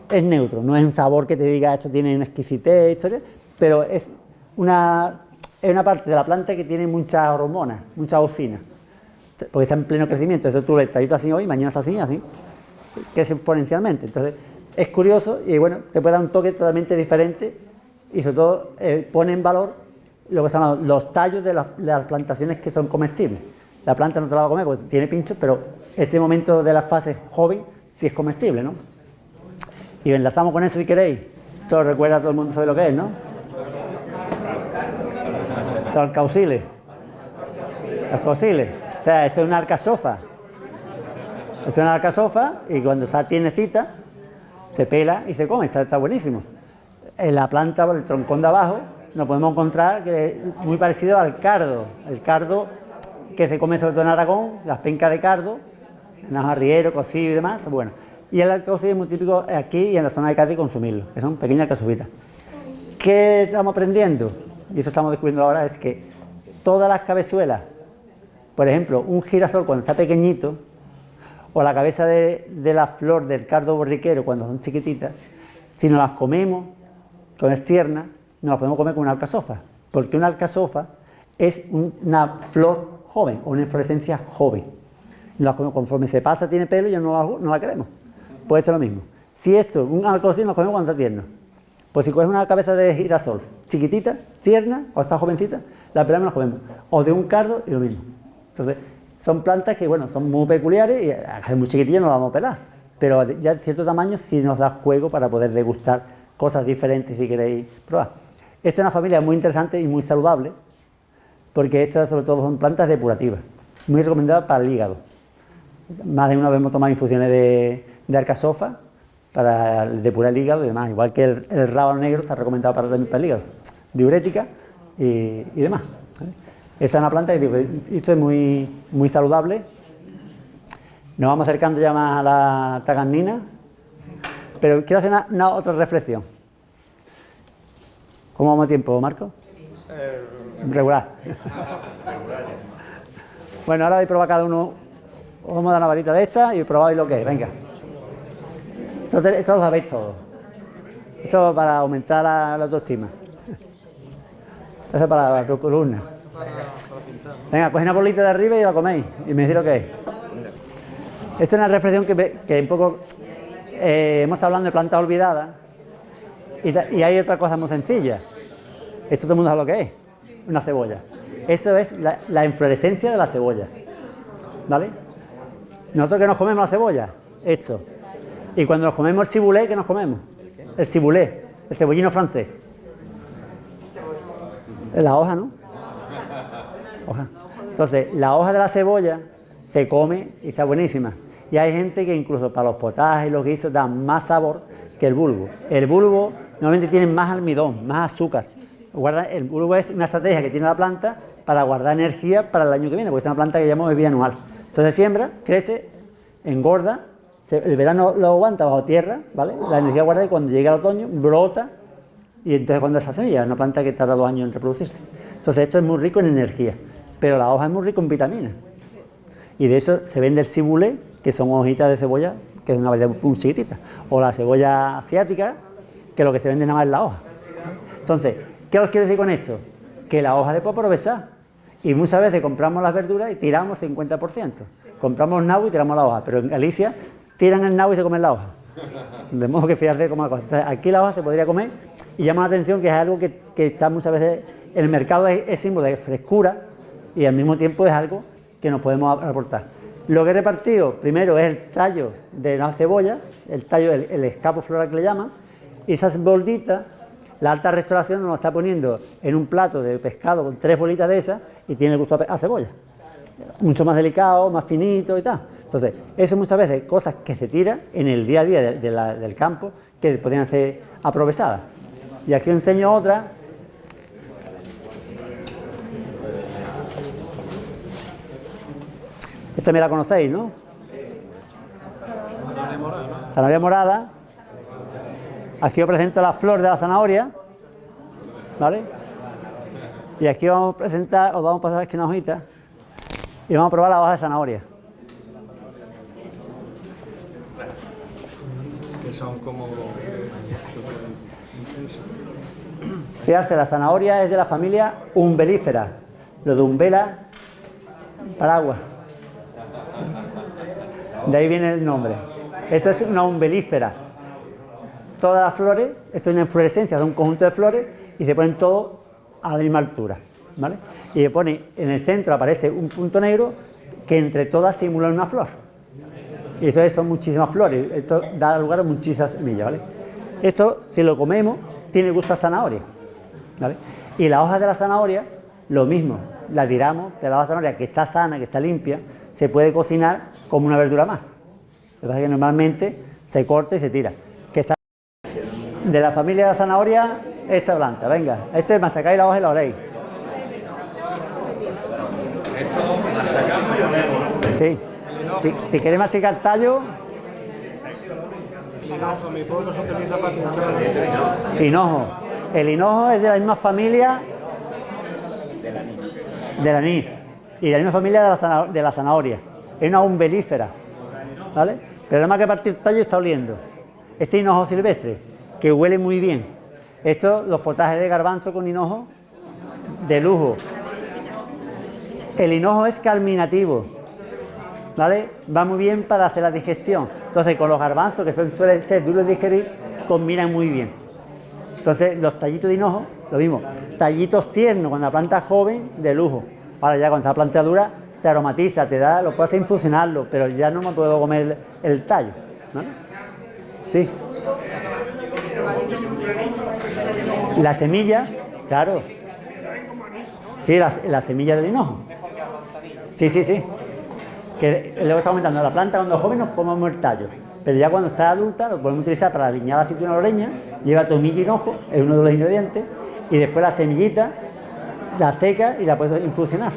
Es neutro, no es un sabor que te diga esto tiene una exquisitez, historia, pero es una parte de la planta que tiene muchas hormonas, muchas auxinas, porque está en pleno crecimiento. Entonces tú el tallito así hoy, mañana está así, crece exponencialmente. Entonces es curioso y bueno, te puede dar un toque totalmente diferente y sobre todo pone en valor lo que están los tallos de las plantaciones que son comestibles. La planta no te la va a comer porque tiene pinchos, pero ese momento de la fase joven sí es comestible, ¿no? Y enlazamos con eso si queréis. Esto recuerda, todo el mundo sabe lo que es, ¿no? Los alcauciles. Los cauciles. O sea, esto es una alcachofa. Esto es una alcachofa y cuando está tiernecita se pela y se come, está buenísimo. En la planta, por el troncón de abajo, nos podemos encontrar que es muy parecido al cardo. El cardo que se come sobre todo en Aragón, las pencas de cardo, en los arrieros, cocido y demás, está bueno. Y el alcaucil es muy típico aquí y en la zona de Cádiz consumirlo, que son pequeñas alcachofitas. ¿Qué estamos aprendiendo? Y eso estamos descubriendo ahora, es que todas las cabezuelas, por ejemplo, un girasol cuando está pequeñito, o la cabeza de la flor del cardo borriquero cuando son chiquititas, si nos las comemos, cuando es tierna, nos las podemos comer con una alcachofa, porque una alcachofa es una flor joven, o una inflorescencia joven. Nos las comemos, conforme se pasa, tiene pelo y ya no la queremos. Pues esto es lo mismo. Si esto, un alcaucil, nos comemos cuando está tierno. Pues si coges una cabeza de girasol chiquitita, tierna, o está jovencita, la pelamos y nos comemos. O de un cardo y lo mismo. Entonces, son plantas que, bueno, son muy peculiares y a muy chiquitillas no las vamos a pelar. Pero ya de cierto tamaño sí nos da juego para poder degustar cosas diferentes si queréis probar. Esta es una familia muy interesante y muy saludable, porque estas sobre todo son plantas depurativas, muy recomendadas para el hígado. Más de una vez hemos tomado infusiones de alcachofa para depurar el hígado y demás, igual que el rábano negro está recomendado para el hígado, diurética y demás. ¿Vale? Esa es una planta que digo, esto es muy saludable. Nos vamos acercando ya más a la tagarnina, pero quiero hacer otra reflexión. ¿Cómo vamos a tiempo, Marco? Regular. Bueno, ahora voy a probar cada uno. Os vamos a dar una varita de esta y probáis lo que es, venga. Esto lo sabéis todo. Esto es para aumentar la autoestima. Esto es para tu columna. Venga, coged una bolita de arriba y la coméis y me decís lo que es. Esto es una reflexión que un poco hemos estado hablando de plantas olvidadas y hay otra cosa muy sencilla. Esto todo el mundo sabe lo que es, una cebolla. Eso es la inflorescencia de la cebolla, ¿vale? Nosotros que nos comemos la cebolla, esto. Y cuando nos comemos el ciboulé, ¿qué nos comemos? El ciboulé, el cebollino francés. La hoja, ¿no? Hoja. Entonces, la hoja de la cebolla se come y está buenísima. Y hay gente que incluso para los potajes y los guisos dan más sabor que el bulbo. El bulbo normalmente tiene más almidón, más azúcar. El bulbo es una estrategia que tiene la planta para guardar energía para el año que viene, porque es una planta que llamamos de vida anual. Entonces siembra, crece, engorda, el verano lo aguanta bajo tierra, ¿vale? La energía guarda y cuando llega el otoño brota y entonces cuando esa semilla es una planta que tarda 2 años en reproducirse. Entonces esto es muy rico en energía, pero la hoja es muy rico en vitaminas. Y de eso se vende el ciboulé, que son hojitas de cebolla, que es una variedad muy chiquitita, o la cebolla asiática, que lo que se vende nada más es la hoja. Entonces, ¿qué os quiero decir con esto? Que la hoja después aprovechar. Y muchas veces compramos las verduras y tiramos 50%. Compramos nabo y tiramos la hoja, pero en Galicia tiran el nabo y se comen la hoja. De modo que fíjate cómo la cosa. Entonces, aquí la hoja se podría comer y llama la atención que es algo que está muchas veces en el mercado, es símbolo de frescura y al mismo tiempo es algo que nos podemos aportar. Lo que he repartido primero es el tallo de la cebolla, el tallo, el escapo floral que le llaman, y esas bolitas, la alta restauración nos lo está poniendo en un plato de pescado con 3 bolitas de esas y tiene el gusto a cebolla. Mucho más delicado, más finito y tal. Entonces, eso muchas veces cosas que se tiran en el día a día del campo que podrían ser aprovechadas. Y aquí os enseño otra. Esta me la conocéis, ¿no? Zanahoria morada. Aquí os presento la flor de la zanahoria, ¿vale? Y aquí vamos a presentar, os vamos a pasar aquí una hojita y vamos a probar la hoja de zanahoria. Que son como... Fíjate, la zanahoria es de la familia umbelífera, lo de umbela, paraguas. De ahí viene el nombre. Esto es una umbelífera. Todas las flores, esto es una inflorescencia de un conjunto de flores y se ponen todos a la misma altura, ¿vale? Y se pone, en el centro aparece un punto negro que entre todas simulan una flor. Y entonces son muchísimas flores, esto da lugar a muchísimas semillas, ¿vale? Esto, si lo comemos, tiene gusto a zanahoria, ¿vale? Y la hoja de la zanahoria, lo mismo, la tiramos, de la hoja de zanahoria que está sana, que está limpia, se puede cocinar como una verdura más. Lo que pasa es que normalmente se corta y se tira. De la familia de la zanahoria, esta planta, venga, masacáis la hoja y la oléis. Sí, si queréis masticar el tallo. Hinojo, mi pueblo se utiliza para pinchar. Hinojo. El hinojo es de la misma familia del anís y de la misma familia de la zanahoria. Es una umbelífera, ¿vale? Pero nada más que partir el tallo está oliendo. Este hinojo silvestre, que huele muy bien. Estos, los potajes de garbanzo con hinojo, de lujo. El hinojo es carminativo, ¿vale? Va muy bien para hacer la digestión. Entonces, con los garbanzos, que suelen ser duros de digerir, combinan muy bien. Entonces, los tallitos de hinojo, lo mismo. Tallitos tiernos, cuando la planta es joven, de lujo. Ahora ya cuando está la planta dura, te aromatiza, te da, lo puedes hacer infusionarlo, pero ya no me puedo comer el tallo, ¿no? Sí. La semilla, claro. Sí, la semilla del hinojo. Sí. Que luego está aumentando la planta cuando es joven, nos comemos el tallo. Pero ya cuando está adulta, lo podemos utilizar para aliñar la aceituna loreña, lleva tomillo y hinojo, es uno de los ingredientes, y después la semillita, la seca y la puedes infusionar.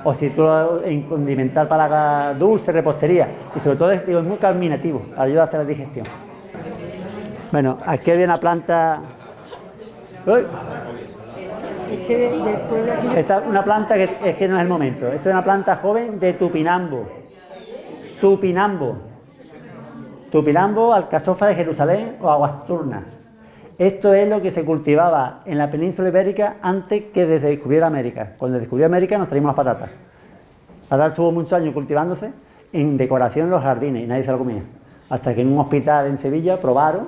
O si tú lo condimentar para dulce, repostería. Y sobre todo es muy carminativo, ayuda a hacer la digestión. Bueno, aquí había una planta. ¡Uy! Es que del pueblo aquí... Esta es una planta que es que no es el momento. Esta es una planta joven de Tupinambo. Tupinambo. Tupinambo, alcachofa de Jerusalén o aguasturna. Esto es lo que se cultivaba en la península ibérica antes que se descubriera América. Cuando descubrió América nos traímos las patatas. La patata estuvo muchos años cultivándose en decoración en los jardines y nadie se lo comía. Hasta que en un hospital en Sevilla probaron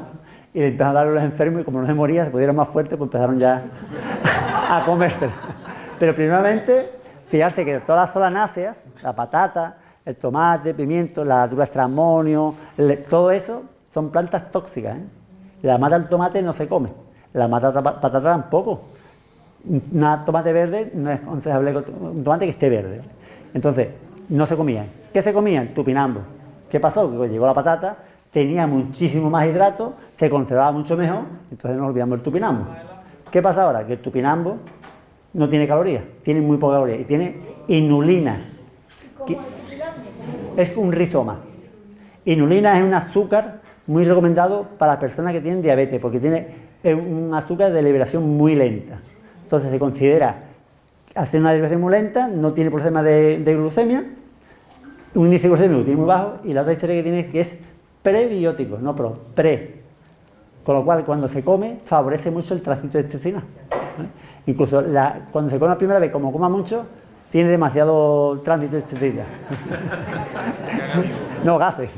y le empezaron a dar a los enfermos y como no se moría, se pudieron más fuertes, pues empezaron ya a comérselo. Pero primeramente, fijarse que todas las solanáceas, la patata, el tomate, el pimiento, la dura extramonio, todo eso son plantas tóxicas, ¿eh? La mata del tomate no se come, la mata patata tampoco. Un tomate verde no es aconsejable un tomate que esté verde. Entonces, no se comía. ¿Qué se comía? El tupinambo. ¿Qué pasó? Que cuando llegó la patata, tenía muchísimo más hidratos, se conservaba mucho mejor, entonces nos olvidamos del tupinambo. ¿Qué pasa ahora? Que el tupinambo no tiene calorías, tiene muy poca caloría y tiene inulina. Es un rizoma. Inulina es un azúcar muy recomendado para las personas que tienen diabetes, porque tiene un azúcar de liberación muy lenta. Entonces se considera hacer una liberación muy lenta, no tiene problema de glucemia, un índice glucémico tiene muy bajo, y la otra historia que tiene es que es prebiótico, no pre. Con lo cual, cuando se come, favorece mucho el tránsito intestinal. Incluso cuando se come la primera vez, como coma mucho, tiene demasiado tránsito intestinal. No, gases.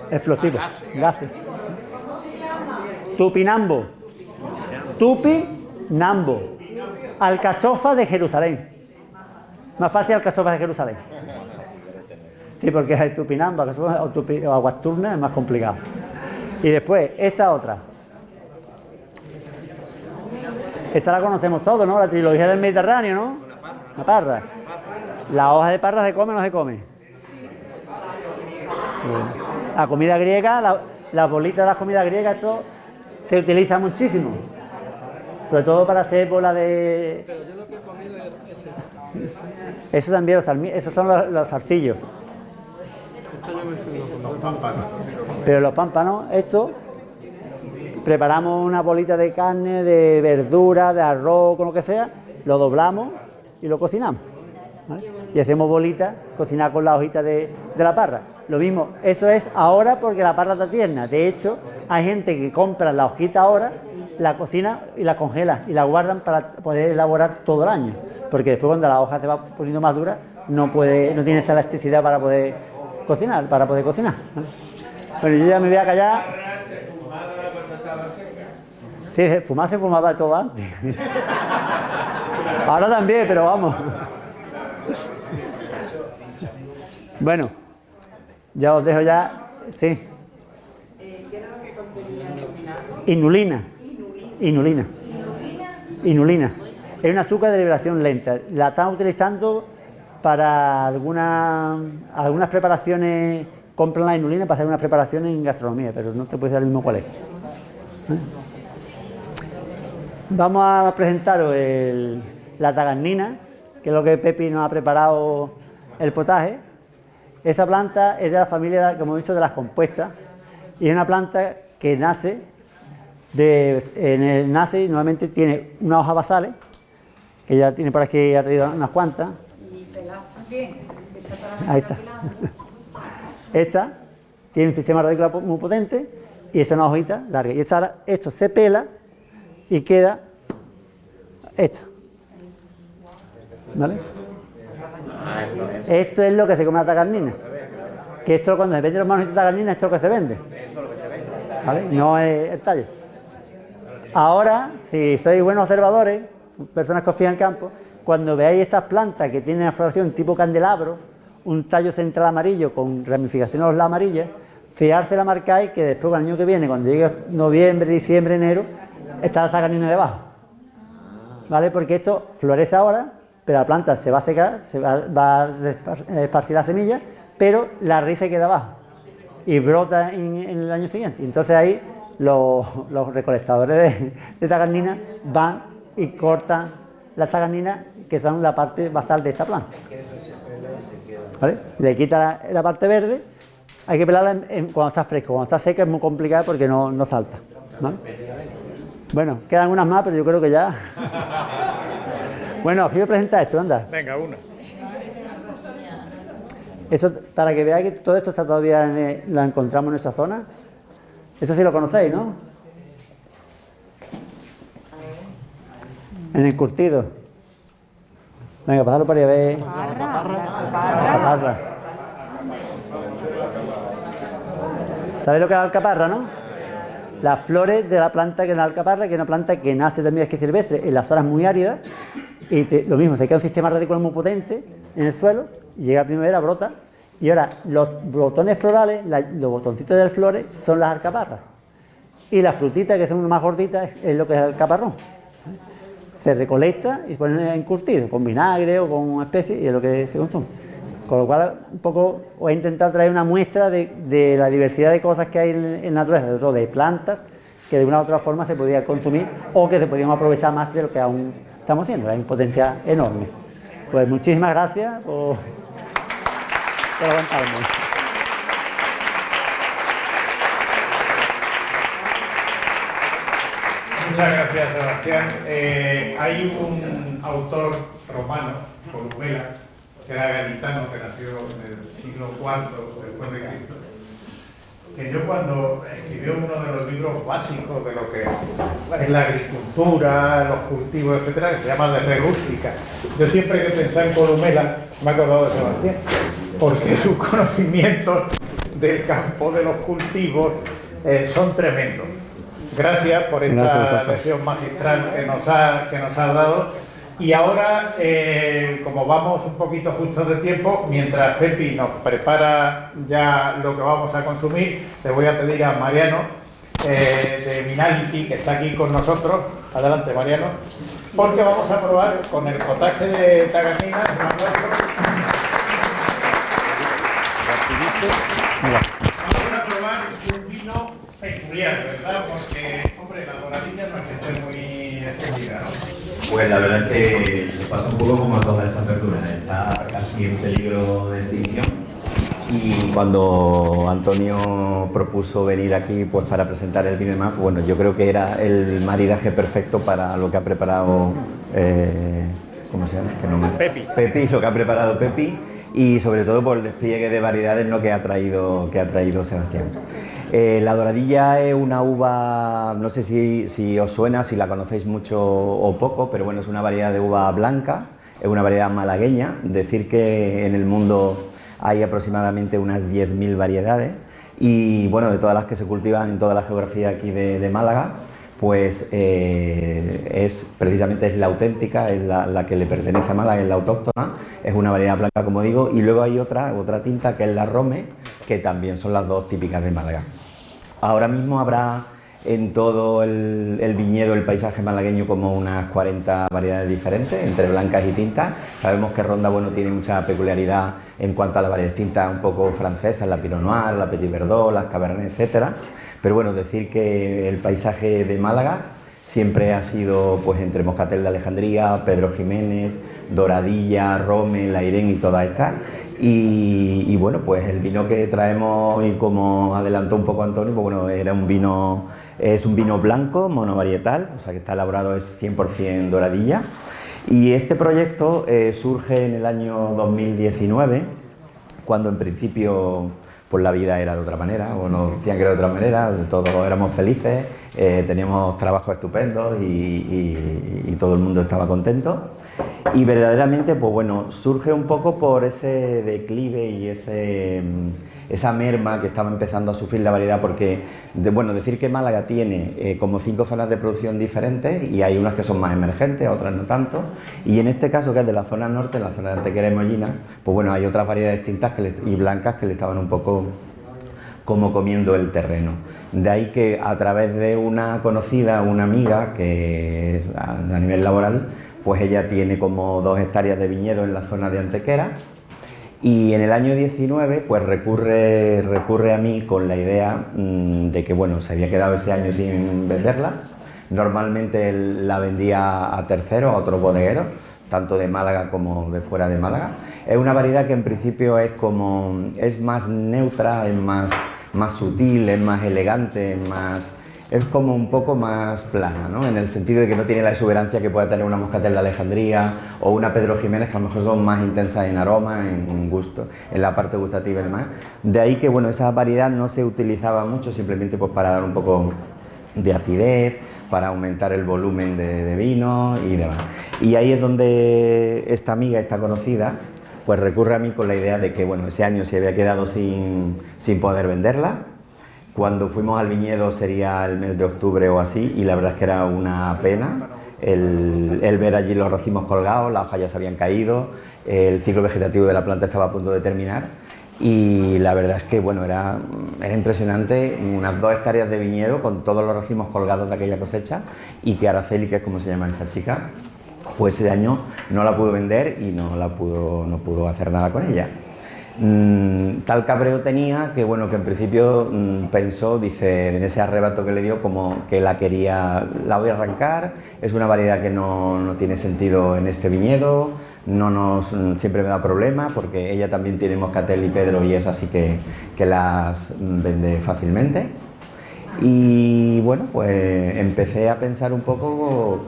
Explosivos. Gases. Tupinambo. Tupinambo. Alcachofa de Jerusalén. Más fácil alcachofa de Jerusalén. Sí, porque es tupinambo, o aguasturna es más complicado. Y después, esta otra. Esta la conocemos todos, ¿no? La trilogía del Mediterráneo, ¿no? La parra. ¿La hoja de parra se come o no se come? La comida griega, las bolitas de las comidas griegas, esto se utiliza muchísimo. Sobre todo para hacer bolas de... Pero yo lo que he comido es ese. Eso también, esos son los zarcillos. Esto yo me subo con Los pámpanos. Pero los pámpanos, esto, preparamos una bolita de carne, de verdura, de arroz, con lo que sea, lo doblamos y lo cocinamos, ¿vale? Y hacemos bolitas, cocinar con la hojita de la parra. Lo mismo, eso es ahora porque la parra está tierna. De hecho, hay gente que compra la hojita ahora, la cocina y la congela y la guardan para poder elaborar todo el año. Porque después cuando la hoja se va poniendo más dura, no tiene esa elasticidad para poder cocinar, ¿vale? Bueno, yo ya me voy a callar. ¿Se fumaba cuando estaba seca? Sí, se fumaba todo antes. Ahora también, pero vamos. Bueno, ya os dejo ya. Sí. ¿Qué era lo que contenía el tupinambo? Inulina. Es un azúcar de liberación lenta. La están utilizando para algunas preparaciones. Compran la inulina para hacer unas preparaciones en gastronomía, pero no te puedo decir ahora mismo cuál es. Vamos a presentaros la tagarnina, que es lo que Pepi nos ha preparado el potaje. Esa planta es de la familia, como he dicho, de las compuestas, y es una planta que nace y normalmente tiene unas hojas basales, que ya tiene por aquí, ha traído unas cuantas. Y pelado también. Ahí está. Esta tiene un sistema radicular muy potente y es una hojita larga. Y esto se pela y queda esto. ¿Vale? Esto es lo que se come la tagarnina. Que esto, cuando se vende los manos de tagarnina, esto es lo que se vende. ¿Vale? No es el tallo. Ahora, si sois buenos observadores, personas que os fijan en el campo, cuando veáis estas plantas que tienen una floración tipo candelabro, un tallo central amarillo con ramificaciones los amarillas, fijarse la marcáis que después el año que viene, cuando llegue noviembre, diciembre, enero, está la tagarnina debajo. ¿Vale? Porque esto florece ahora, pero la planta se va a secar, va a esparcir la semilla, pero la raíz se queda abajo y brota en el año siguiente. Y entonces ahí los recolectadores de tagarnina van y cortan las tagarninas, que son la parte basal de esta planta. ¿Vale? Le quita la parte verde, hay que pelarla cuando está fresco. Cuando está seca es muy complicado porque no salta, ¿vale? Bueno, quedan unas más, pero yo creo que ya... Bueno, os voy a presentar esto, anda. Venga, una. Eso, para que veáis que todo esto está todavía lo encontramos en nuestra zona. Esto sí lo conocéis, ¿no? En el curtido. Venga, pasadlo para allá, ver. Alcaparra. ¿Sabéis lo que es la alcaparra, no? Las flores de la planta que es la alcaparra, que es una planta que nace también es que silvestre en las zonas muy áridas. Y lo mismo, se queda un sistema radicular muy potente en el suelo, y llega a primavera, brota, y ahora los botones florales, los botoncitos de las flores, son las alcaparras. Y las frutitas, que son más gorditas, es lo que es el alcaparrón. Se recolecta y se pone encurtido, con vinagre o con especies, y es lo que se consume. Con lo cual, un poco os he intentado traer una muestra de la diversidad de cosas que hay en la naturaleza, sobre todo de plantas, que de una u otra forma se podía consumir o que se podíamos aprovechar más de lo que aún estamos haciendo. Hay un potencial enorme. Pues muchísimas gracias por aguantarme. Muchas gracias, Sebastián. Hay un autor romano, Columela, que era gaditano, que nació en el siglo IV después de Cristo, que yo cuando escribió uno de los libros básicos de lo que es la agricultura, los cultivos, etcétera, que se llama De Re Rústica, yo siempre que pensaba en Columela me he acordado de Sebastián, porque sus conocimientos del campo, de los cultivos, son tremendos. Gracias por esta lección magistral que nos ha dado. Y ahora, como vamos un poquito justos de tiempo, mientras Pepi nos prepara ya lo que vamos a consumir, le voy a pedir a Mariano de Minality, que está aquí con nosotros. Adelante, Mariano. Porque vamos a probar con el potaje de Taganinas. Un aplauso. Vamos a probar un vino peculiar, ¿verdad? Porque, hombre, la doradilla no es que esté muy extendida, ¿no? Pues la verdad es que le pasa un poco como a todas estas verduras, está casi en peligro de extinción. Y cuando Antonio propuso venir aquí pues para presentar el vino más, bueno, yo creo que era el maridaje perfecto para lo que ha preparado, ¿cómo se llama? Pepi, lo que ha preparado Pepi, y sobre todo por el despliegue de variedades, ¿no?, que ha traído Sebastián. La doradilla es una uva, no sé si os suena, si la conocéis mucho o poco, pero bueno, es una variedad de uva blanca, es una variedad malagueña. Decir que en el mundo hay aproximadamente unas 10.000 variedades y bueno, de todas las que se cultivan en toda la geografía aquí de Málaga, pues precisamente es la auténtica, es la que le pertenece a Málaga, es la autóctona, es una variedad blanca, como digo, y luego hay otra tinta que es la Rome, que también son las dos típicas de Málaga. Ahora mismo habrá en todo el viñedo, el paisaje malagueño, como unas 40 variedades diferentes, entre blancas y tintas. Sabemos que Ronda, bueno, tiene mucha peculiaridad en cuanto a las variedades tintas un poco francesas, la Pinot Noir, la Petit Verdot, las Cabernet, etcétera. Pero bueno, decir que el paisaje de Málaga siempre ha sido pues entre Moscatel de Alejandría, Pedro Jiménez, Doradilla, Rome, Lairén y todas estas. Y bueno, pues el vino que traemos, y como adelantó un poco Antonio, pues bueno, es un vino blanco, monovarietal, o sea que está elaborado, es 100% Doradilla. Y este proyecto surge en el año 2019, cuando en principio pues la vida era de otra manera, o nos decían que era de otra manera, todos éramos felices, teníamos trabajos estupendos y todo el mundo estaba contento. Y verdaderamente, pues bueno, surge un poco por ese declive y esa merma que estaba empezando a sufrir la variedad, porque, decir que Málaga tiene como 5 zonas de producción diferentes y hay unas que son más emergentes, otras no tanto, y en este caso, que es de la zona norte, la zona de Antequera y Mollina, pues bueno, hay otras variedades distintas y blancas que le estaban un poco como comiendo el terreno. De ahí que a través de una conocida, una amiga, que es a nivel laboral, pues ella tiene como 2 hectáreas de viñedo en la zona de Antequera, y en el año 19 pues recurre a mí con la idea de que bueno, se había quedado ese año sin venderla. Normalmente él la vendía a terceros, a otros bodegueros, tanto de Málaga como de fuera de Málaga. Es una variedad que en principio es más neutra, es más sutil, es más elegante, es más es como un poco más plana, ¿no? En el sentido de que no tiene la exuberancia que pueda tener una Moscatel de Alejandría o una Pedro Jiménez, que a lo mejor son más intensas en aroma, en gusto, en la parte gustativa y demás. De ahí que, bueno, esa variedad no se utilizaba mucho, simplemente pues para dar un poco de acidez, para aumentar el volumen de vino y demás. Y ahí es donde esta amiga, esta conocida, pues recurre a mí con la idea de que, bueno, ese año se había quedado sin poder venderla. Cuando fuimos al viñedo sería el mes de octubre o así, y la verdad es que era una pena el ver allí los racimos colgados, las hojas ya se habían caído, el ciclo vegetativo de la planta estaba a punto de terminar, y la verdad es que, bueno, era impresionante, unas 2 hectáreas de viñedo con todos los racimos colgados de aquella cosecha, y que Araceli, que es como se llama esta chica, pues ese año no la pudo vender y no pudo hacer nada con ella. Tal cabreo tenía que, bueno, que en principio pensó, dice, en ese arrebato que le dio, como que la voy a arrancar, es una variedad que no tiene sentido en este viñedo, siempre me da problema, porque ella también tiene Moscatel y Pedro y es así que las vende fácilmente. Y bueno, pues empecé a pensar un poco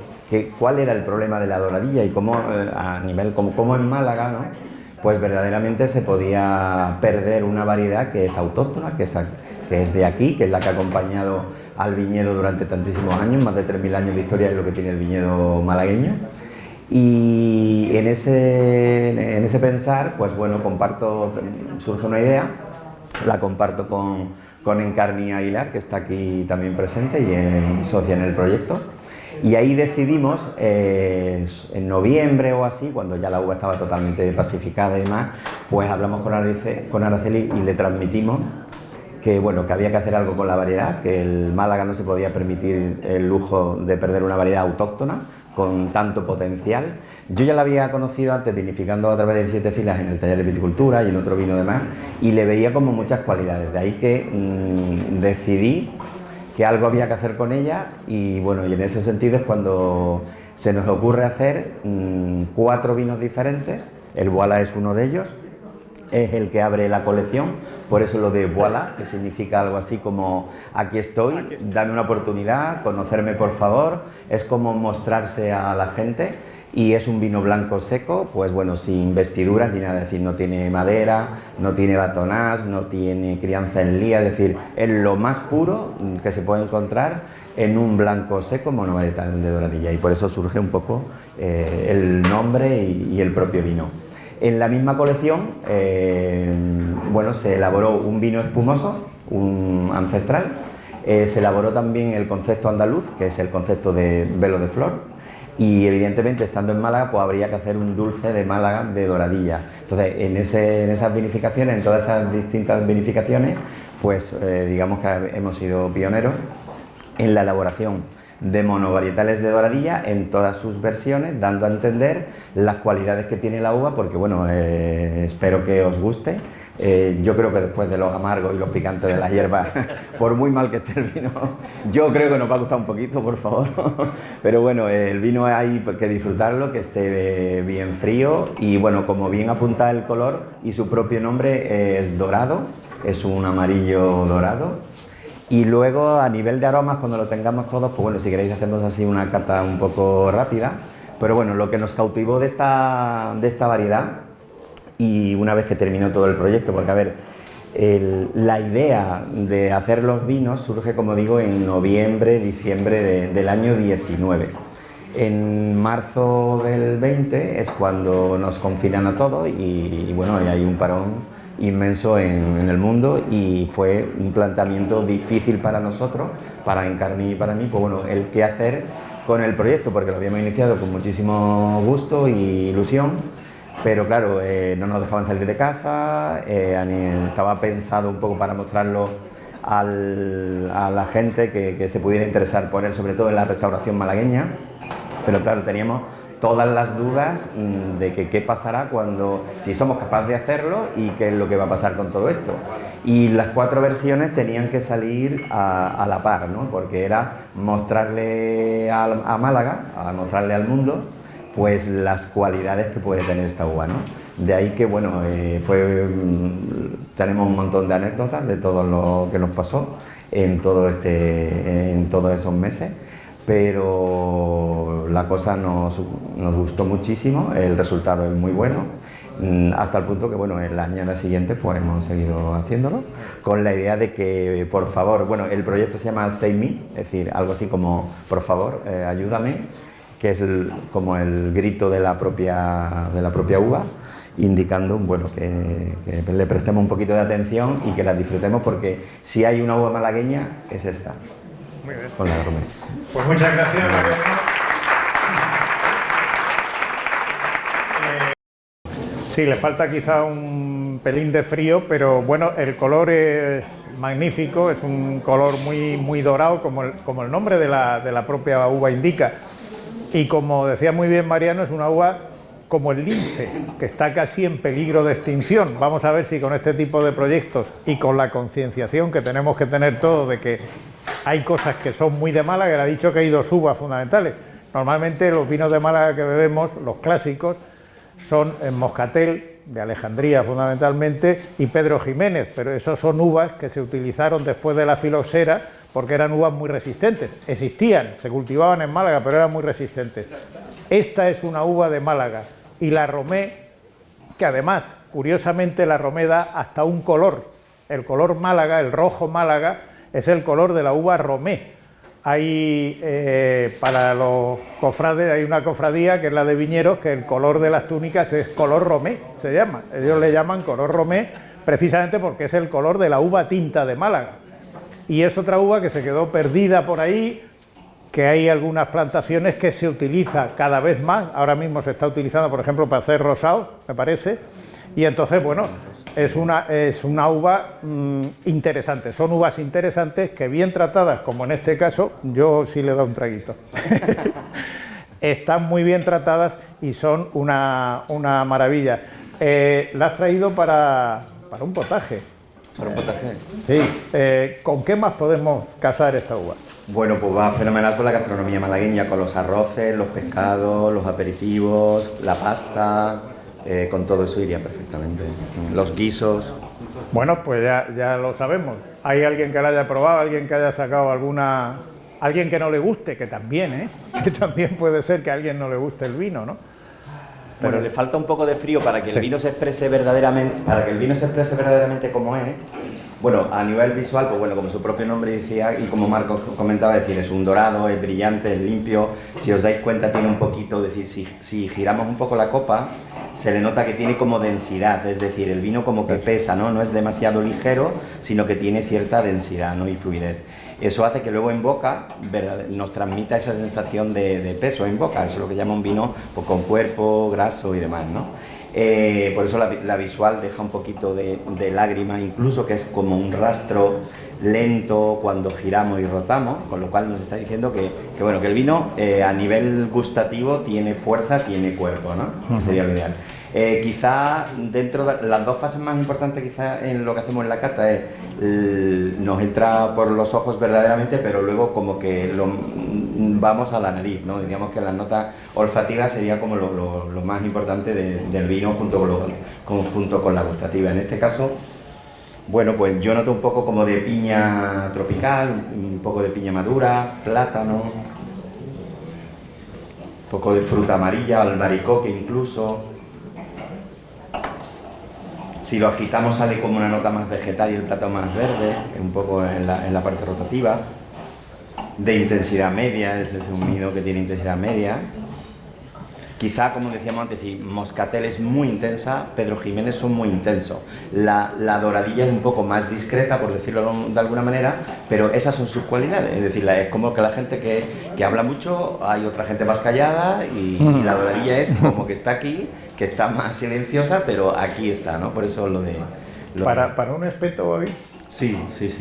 cuál era el problema de la doradilla y cómo, a nivel, como en Málaga, ¿no? Pues verdaderamente se podía perder una variedad que es autóctona, que es de aquí, que es la que ha acompañado al viñedo durante tantísimos años, más de 3.000 años de historia es lo que tiene el viñedo malagueño. Y en ese pensar, pues bueno, surge una idea, la comparto con Encarni Aguilar, que está aquí también presente y es socia en el proyecto. Y ahí decidimos, en noviembre o así, cuando ya la uva estaba totalmente pacificada y demás, pues hablamos con Araceli y le transmitimos que, bueno, que había que hacer algo con la variedad, que el Málaga no se podía permitir el lujo de perder una variedad autóctona con tanto potencial. Yo ya la había conocido antes vinificando a través de 17 filas en el taller de viticultura y en otro vino demás, y le veía como muchas cualidades, de ahí que decidí que algo había que hacer con ella, y bueno, y en ese sentido es cuando se nos ocurre hacer 4 vinos diferentes. El Voilà es uno de ellos, es el que abre la colección, por eso lo de Voilà, que significa algo así como aquí estoy, dame una oportunidad, conocerme por favor, es como mostrarse a la gente. Y es un vino blanco seco, pues bueno, sin vestiduras ni nada, es decir, no tiene madera, no tiene batonage, no tiene crianza en lía, es decir, es lo más puro que se puede encontrar en un blanco seco monovarietal de Doradilla, y por eso surge un poco el nombre y el propio vino. En la misma colección, bueno, se elaboró un vino espumoso, un ancestral, se elaboró también el concepto andaluz, que es el concepto de velo de flor. Y evidentemente, estando en Málaga, pues habría que hacer un dulce de Málaga de Doradilla. Entonces, en esas vinificaciones, en todas esas distintas vinificaciones, pues digamos que hemos sido pioneros en la elaboración de monovarietales de Doradilla en todas sus versiones, dando a entender las cualidades que tiene la uva, porque bueno, espero que os guste. Yo creo que después de los amargos y los picantes de las hierbas, por muy mal que esté el vino, yo creo que nos va a gustar un poquito, por favor. Pero bueno, el vino hay que disfrutarlo, que esté bien frío, y bueno, como bien apunta el color y su propio nombre, es dorado, es un amarillo dorado. Y luego, a nivel de aromas, cuando lo tengamos todos, pues bueno, si queréis hacemos así una cata un poco rápida. Pero bueno, lo que nos cautivó de esta variedad, y una vez que terminó todo el proyecto, porque a ver, la idea de hacer los vinos surge, como digo, en noviembre, diciembre del año 19. En marzo del 20 es cuando nos confinan a todos y bueno, hay un parón inmenso en el mundo, y fue un planteamiento difícil para nosotros, para Encarni y para mí, pues bueno, el qué hacer con el proyecto, porque lo habíamos iniciado con muchísimo gusto y ilusión. Pero claro, no nos dejaban salir de casa, estaba pensado un poco para mostrarlo a la gente que se pudiera interesar por él, sobre todo en la restauración malagueña. Pero claro, teníamos todas las dudas de que qué pasará si somos capaces de hacerlo, y qué es lo que va a pasar con todo esto. Y las 4 versiones tenían que salir a la par, ¿no? Porque era mostrarle a Málaga, mostrarle al mundo, pues las cualidades que puede tener esta uva, ¿no? De ahí que, bueno, tenemos un montón de anécdotas de todo lo que nos pasó. en todos esos meses, pero la cosa nos gustó muchísimo, el resultado es muy bueno, hasta el punto que bueno, el año siguiente pues hemos seguido haciéndolo, con la idea de que por favor, bueno, el proyecto se llama Save Me, es decir, algo así como por favor, ayúdame, que es como el grito de la propia uva, indicando bueno, que le prestemos un poquito de atención y que la disfrutemos, porque si hay una uva malagueña es esta. Muy bien. Con la Romé. Pues muchas gracias, Mariano. Sí, le falta quizá un pelín de frío, pero bueno, el color es magnífico, es un color muy dorado, como el nombre de la propia uva indica. Y como decía muy bien Mariano, es una uva como el lince, que está casi en peligro de extinción. Vamos a ver si con este tipo de proyectos y con la concienciación que tenemos que tener todos de que hay cosas que son muy de Málaga, él ha dicho que hay dos uvas fundamentales. Normalmente los vinos de Málaga que bebemos, los clásicos, son en Moscatel, de Alejandría fundamentalmente, y Pedro Jiménez, pero esos son uvas que se utilizaron después de la filoxera porque eran uvas muy resistentes. Existían, se cultivaban en Málaga, pero eran muy resistentes. Esta es una uva de Málaga, y la Romé, que además, curiosamente, la Romé da hasta un color. El color Málaga, el rojo Málaga, es el color de la uva Romé. Hay, para los cofrades, hay una cofradía que es la de viñeros, que el color de las túnicas es color Romé, se llama. Ellos le llaman color Romé precisamente porque es el color de la uva tinta de Málaga. Y es otra uva que se quedó perdida por ahí, que hay algunas plantaciones que se utiliza cada vez más. Ahora mismo se está utilizando, por ejemplo, para hacer rosado, me parece. Y entonces, bueno, es una uva interesante. Son uvas interesantes que, bien tratadas, como en este caso, yo sí le doy un traguito. Están muy bien tratadas y son una maravilla. La has traído para un potaje. ¿Para un potaje? Sí. ¿Con qué más podemos casar esta uva? Bueno, pues va fenomenal con la gastronomía malagueña, con los arroces, los pescados, los aperitivos, la pasta, con todo eso iría perfectamente. Los guisos. Bueno, pues ya lo sabemos. ¿Hay alguien que la haya probado, alguien que haya sacado alguien que no le guste? Que también, que también puede ser que a alguien no le guste el vino, ¿no? Bueno, Pero le falta un poco de frío para que el vino se exprese verdaderamente como es. Bueno, a nivel visual, pues bueno, como su propio nombre decía y como Marcos comentaba, es decir, es un dorado, es brillante, es limpio. Si os dais cuenta, tiene un poquito, es decir, si giramos un poco la copa, se le nota que tiene como densidad, es decir, el vino como que pesa, ¿no? No es demasiado ligero, sino que tiene cierta densidad, ¿no? Y fluidez. Eso hace que luego en boca nos transmita esa sensación de peso en boca. Eso es lo que llama un vino pues, con cuerpo, graso y demás, ¿no? Por eso la visual deja un poquito de lágrima, incluso que es como un rastro lento cuando giramos y rotamos, con lo cual nos está diciendo que el vino a nivel gustativo tiene fuerza, tiene cuerpo, ¿no? Sería lo ideal. Quizá dentro de las dos fases más importantes quizá en lo que hacemos en la cata es nos entra por los ojos verdaderamente, pero luego como que vamos a la nariz, ¿no? Digamos que las notas olfativas sería como lo más importante del vino junto con la gustativa. En este caso, bueno, pues yo noto un poco como de piña tropical, un poco de piña madura, plátano, un poco de fruta amarilla, albaricoque incluso. Si lo agitamos sale como una nota más vegetal y el plato más verde, un poco en la parte rotativa. De intensidad media, es un vino que tiene intensidad media. Quizá, como decíamos antes, Moscatel es muy intensa, Pedro Jiménez son muy intensos. La doradilla es un poco más discreta, por decirlo de alguna manera, pero esas son sus cualidades. Es decir, es como que la gente que habla mucho, hay otra gente más callada y la doradilla es como que está aquí, que está más silenciosa, pero aquí está, ¿no? Por eso lo de... Para un espeto, David. Sí. Es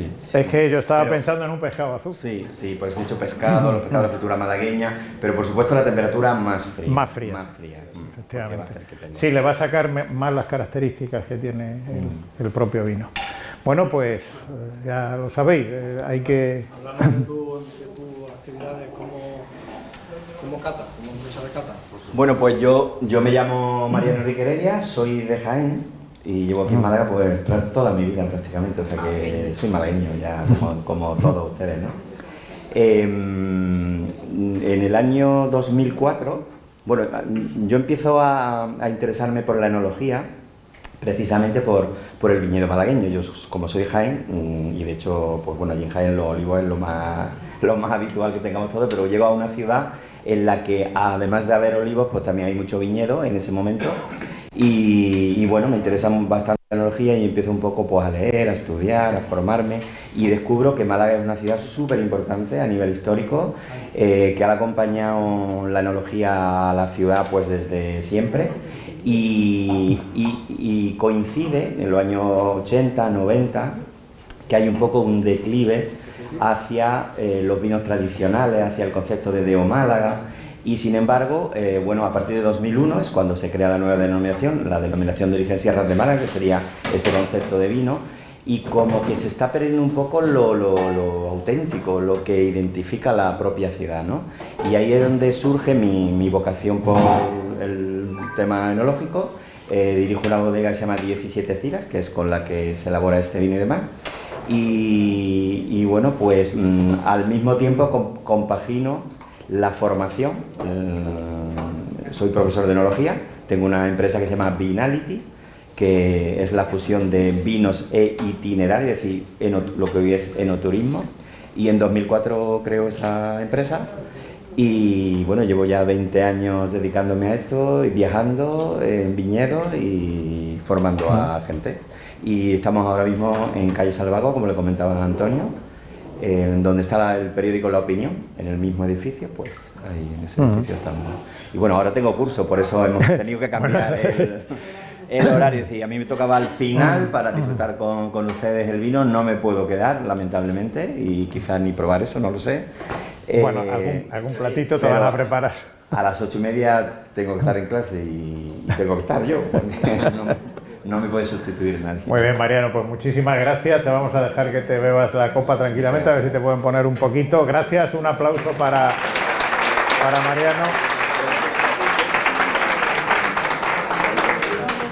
que yo estaba pensando en un pescado azul. Sí, por eso he dicho pescado, los pescados de fritura malagueña, pero por supuesto la temperatura más fría. Más fría. Efectivamente. Sí, le va a sacar más las características que tiene el propio vino. Bueno, pues ya lo sabéis, hay que... Hablando de tus actividades como cata, como empresa de cata. Bueno, pues yo me llamo Mariano Enrique Heredia, soy de Jaén y llevo aquí en Málaga pues toda mi vida prácticamente, o sea que soy malagueño ya como todos ustedes, ¿no? En el año 2004, bueno, yo empiezo a interesarme por la enología precisamente por el viñedo malagueño. Yo, como soy de Jaén, y de hecho, pues bueno, allí en Jaén los olivos es lo más habitual que tengamos todos, pero llego a una ciudad en la que, además de haber olivos, pues también hay mucho viñedo en ese momento, y bueno, me interesa bastante la enología y empiezo un poco pues a leer, a estudiar, a formarme, y descubro que Málaga es una ciudad súper importante a nivel histórico, que ha acompañado la enología a la ciudad pues desde siempre. Y coincide en los años 80, 90, que hay un poco un declive hacia los vinos tradicionales, hacia el concepto de Deo Málaga, y sin embargo, bueno, a partir de 2001 es cuando se crea la nueva denominación, la denominación de origen Sierras de Málaga, que sería este concepto de vino, y como que se está perdiendo un poco lo auténtico, lo que identifica la propia ciudad, ¿no? Y ahí es donde surge mi vocación por el tema enológico. Dirijo una bodega que se llama 17 Ciras, que es con la que se elabora este vino y demás. Y bueno, pues al mismo tiempo compagino la formación. Soy profesor de enología, tengo una empresa que se llama Vinality, que es la fusión de vinos e itinerario, es decir, lo que hoy es enoturismo, y en 2004 creo esa empresa, y bueno, llevo ya 20 años dedicándome a esto, y viajando en viñedos y formando a gente. Y estamos ahora mismo en calle Salvago, como le comentaba Antonio, donde está el periódico La Opinión, en el mismo edificio, pues ahí en ese edificio estamos. Y bueno, ahora tengo curso, por eso hemos tenido que cambiar el horario. Es decir, a mí me tocaba al final para disfrutar con ustedes el vino, no me puedo quedar, lamentablemente, y quizás ni probar eso, no lo sé. Bueno, algún platito te van a preparar. A las 8:30 tengo que estar en clase y tengo que estar yo, porque no me puede sustituir nadie. Muy bien, Mariano, pues muchísimas gracias. Te vamos a dejar que te bebas la copa tranquilamente, a ver si te pueden poner un poquito. Gracias, un aplauso para Mariano.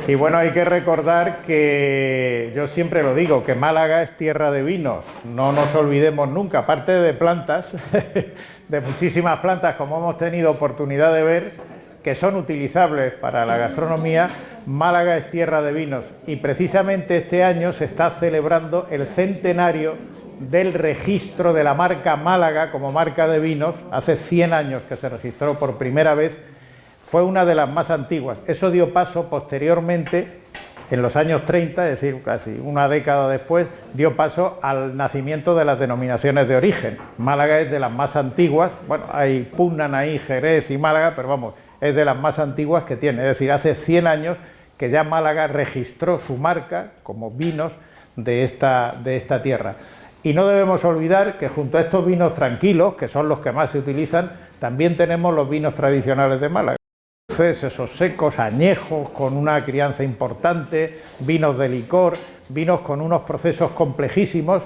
Y bueno, hay que recordar que, yo siempre lo digo, que Málaga es tierra de vinos, no nos olvidemos nunca, aparte de plantas, de muchísimas plantas, como hemos tenido oportunidad de ver, que son utilizables para la gastronomía. Málaga es tierra de vinos, y precisamente este año se está celebrando el centenario del registro de la marca Málaga como marca de vinos. Hace 100 años que se registró por primera vez. Fue una de las más antiguas. Eso dio paso posteriormente, en los años 30, es decir, casi una década después, dio paso al nacimiento de las denominaciones de origen. Málaga es de las más antiguas, bueno, hay pugnan ahí Jerez y Málaga, pero vamos, es de las más antiguas que tiene. Es decir, hace 100 años que ya Málaga registró su marca como vinos de esta tierra. Y no debemos olvidar que junto a estos vinos tranquilos, que son los que más se utilizan, también tenemos los vinos tradicionales de Málaga. Esos secos, añejos, con una crianza importante, vinos de licor, vinos con unos procesos complejísimos,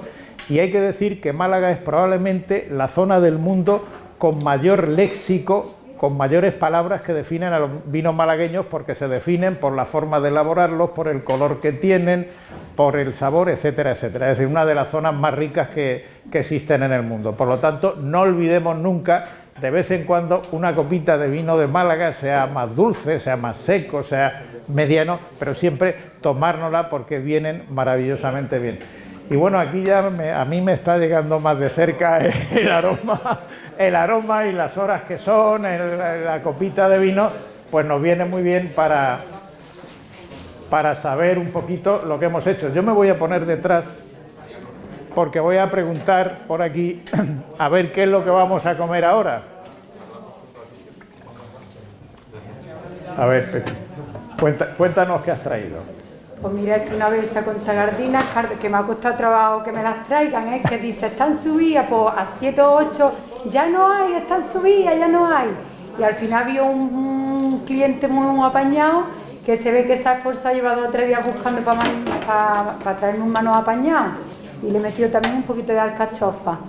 y hay que decir que Málaga es probablemente la zona del mundo con mayor léxico, con mayores palabras que definen a los vinos malagueños, porque se definen por la forma de elaborarlos, por el color que tienen, por el sabor, etcétera, etcétera. Es decir, una de las zonas más ricas que existen en el mundo. Por lo tanto, no olvidemos nunca, de vez en cuando, una copita de vino de Málaga, sea más dulce, sea más seco, sea mediano, pero siempre tomárnosla porque vienen maravillosamente bien. Y bueno, aquí ya a mí me está llegando más de cerca el aroma y las horas que son, la copita de vino, pues nos viene muy bien para saber un poquito lo que hemos hecho. Yo me voy a poner detrás, porque voy a preguntar por aquí a ver qué es lo que vamos a comer ahora. A ver, Pepi, cuéntanos qué has traído. Pues mira, esto es una bolsa con tagardinas que me ha costado trabajo que me las traigan, que dice, están subidas, pues a 7 o 8, ya no hay, están subidas, ya no hay. Y al final había un cliente muy apañado, que se ve que se ha esforzado, lleva 2 o 3 días buscando para traerme un manos apañado. Y le he metido también un poquito de alcachofa.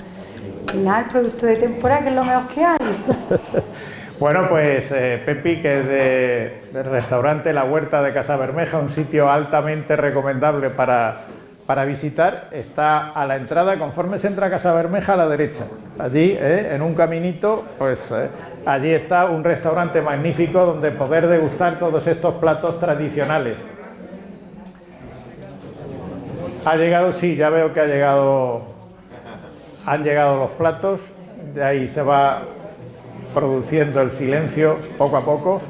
Y nada, el producto de temporada, que es lo mejor que hay. Bueno, pues Pepi, que es del restaurante La Huerta de Casabermeja, un sitio altamente recomendable para visitar, está a la entrada, conforme se entra a Casabermeja, a la derecha. Allí, en un caminito, pues allí está un restaurante magnífico donde poder degustar todos estos platos tradicionales. Ha llegado, sí, ya veo que han llegado los platos, de ahí se va produciendo el silencio poco a poco.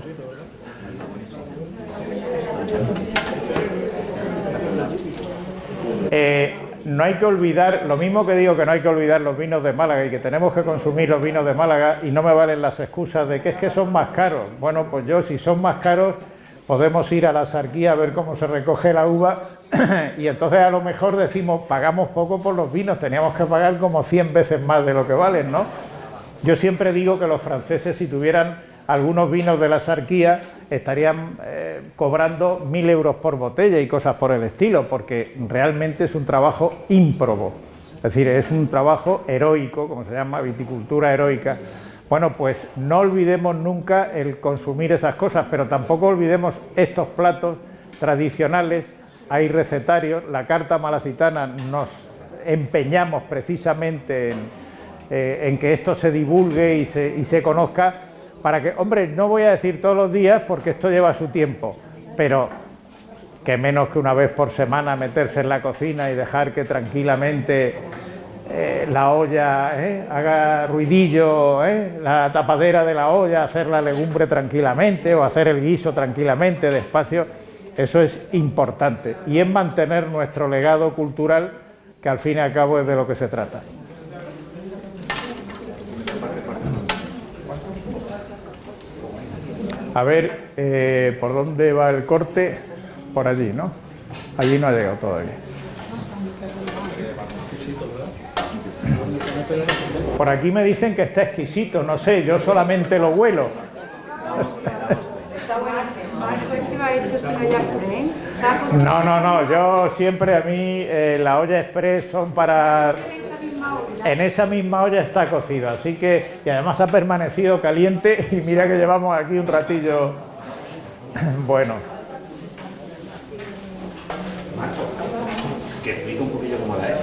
No hay que olvidar, lo mismo que digo que no hay que olvidar los vinos de Málaga y que tenemos que consumir los vinos de Málaga y no me valen las excusas de que es que son más caros. Bueno, pues si son más caros podemos ir a la Sarquía a ver cómo se recoge la uva y entonces a lo mejor decimos pagamos poco por los vinos, teníamos que pagar como 100 veces más de lo que valen, ¿no? Yo siempre digo que los franceses, si tuvieran algunos vinos de la Sarquía, estarían cobrando 1.000 euros por botella y cosas por el estilo, porque realmente es un trabajo ímprobo, es decir, es un trabajo heroico, como se llama, viticultura heroica. Bueno, pues no olvidemos nunca el consumir esas cosas, pero tampoco olvidemos estos platos tradicionales. Hay recetarios, la carta malacitana nos empeñamos precisamente en que esto se divulgue y se conozca, para que, hombre, no voy a decir todos los días porque esto lleva su tiempo, pero que menos que una vez por semana meterse en la cocina y dejar que tranquilamente la olla haga ruidillo, la tapadera de la olla, hacer la legumbre tranquilamente o hacer el guiso tranquilamente, despacio, eso es importante y es mantener nuestro legado cultural, que al fin y al cabo es de lo que se trata. A ver, ¿por dónde va el corte? Por allí, ¿no? Allí no ha llegado todavía. Por aquí me dicen que está exquisito, no sé, yo solamente lo huelo. Está buenísimo. No, yo siempre, a mí la olla express son para... En esa misma olla está cocido, así que, y además ha permanecido caliente y mira que llevamos aquí un ratillo. Bueno. Que explique un poquillo cómo la es.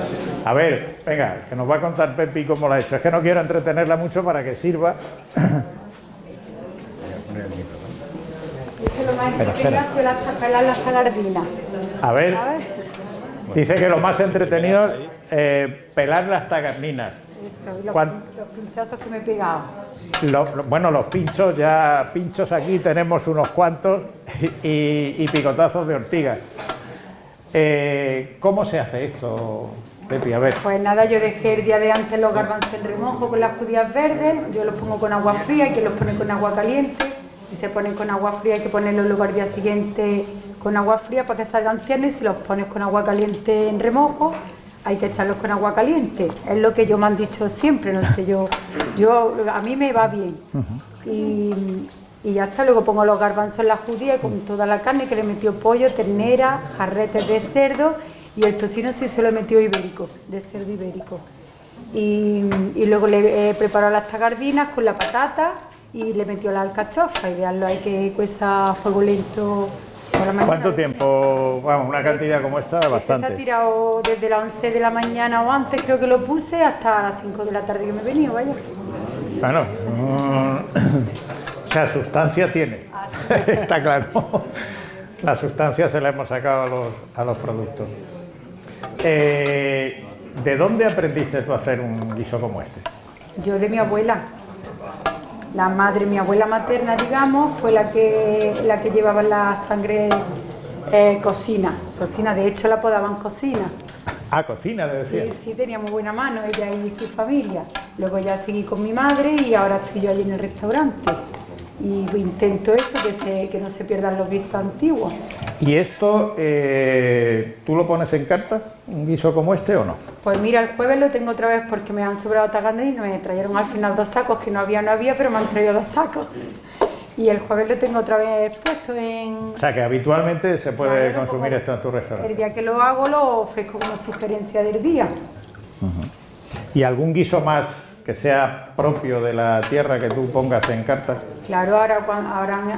A ver, venga, que nos va a contar Pepi cómo lo ha hecho. Es que no quiero entretenerla mucho para que sirva. Espera. Las tagardinas. A ver, dice que lo más entretenido es pelar las tagarninas. Eso, los pinchazos que me he pegado. Bueno, los pinchos, ya pinchos aquí tenemos unos cuantos y picotazos de ortiga. ¿Cómo se hace esto, Pepi? A ver. Pues nada, yo dejé el día de antes los garbanzos en remojo con las judías verdes, yo los pongo con agua fría y que los pone con agua caliente. Si se ponen con agua fría hay que ponerlos luego al día siguiente con agua fría para que salgan tiernos, y si los pones con agua caliente en remojo hay que echarlos con agua caliente. Es lo que yo me han dicho siempre, no sé, yo a mí me va bien. Y ya está, luego pongo los garbanzos en la judía con toda la carne, que le he metido pollo, ternera, jarretes de cerdo y el tocino sí se lo he metido ibérico, de cerdo ibérico. Y luego le he preparado las tagardinas con la patata y le he metido la alcachofa, ideal, hay que cueza a fuego lento por la mañana. ¿Cuánto tiempo? Vamos, una cantidad como esta, bastante. Se ha tirado desde las 11 de la mañana o antes, creo que lo puse, hasta las 5 de la tarde que me he venido, vaya. Bueno, o sea, sustancia tiene, está claro. La sustancia se la hemos sacado a los productos. ¿De dónde aprendiste tú a hacer un guiso como este? Yo de mi abuela. La madre, mi abuela materna, digamos, fue la que llevaba la sangre cocina. De hecho la apodaban cocina. Ah, cocina, le decía. Sí, tenía muy buena mano, ella y su familia. Luego ya seguí con mi madre y ahora estoy yo allí en el restaurante. Y intento eso, que no se pierdan los guisos antiguos. ¿Y esto tú lo pones en carta, un guiso como este, o no? Pues mira, el jueves lo tengo otra vez porque me han sobrado tagardinas y me trajeron al final 2 sacos, que no había, pero me han traído 2 sacos. Y el jueves lo tengo otra vez puesto en... O sea, que habitualmente se puede consumir esto en tu El restaurante. día que lo hago lo ofrezco como sugerencia del día. ¿Y algún guiso más que sea propio de la tierra que tú pongas en carta. Claro, ahora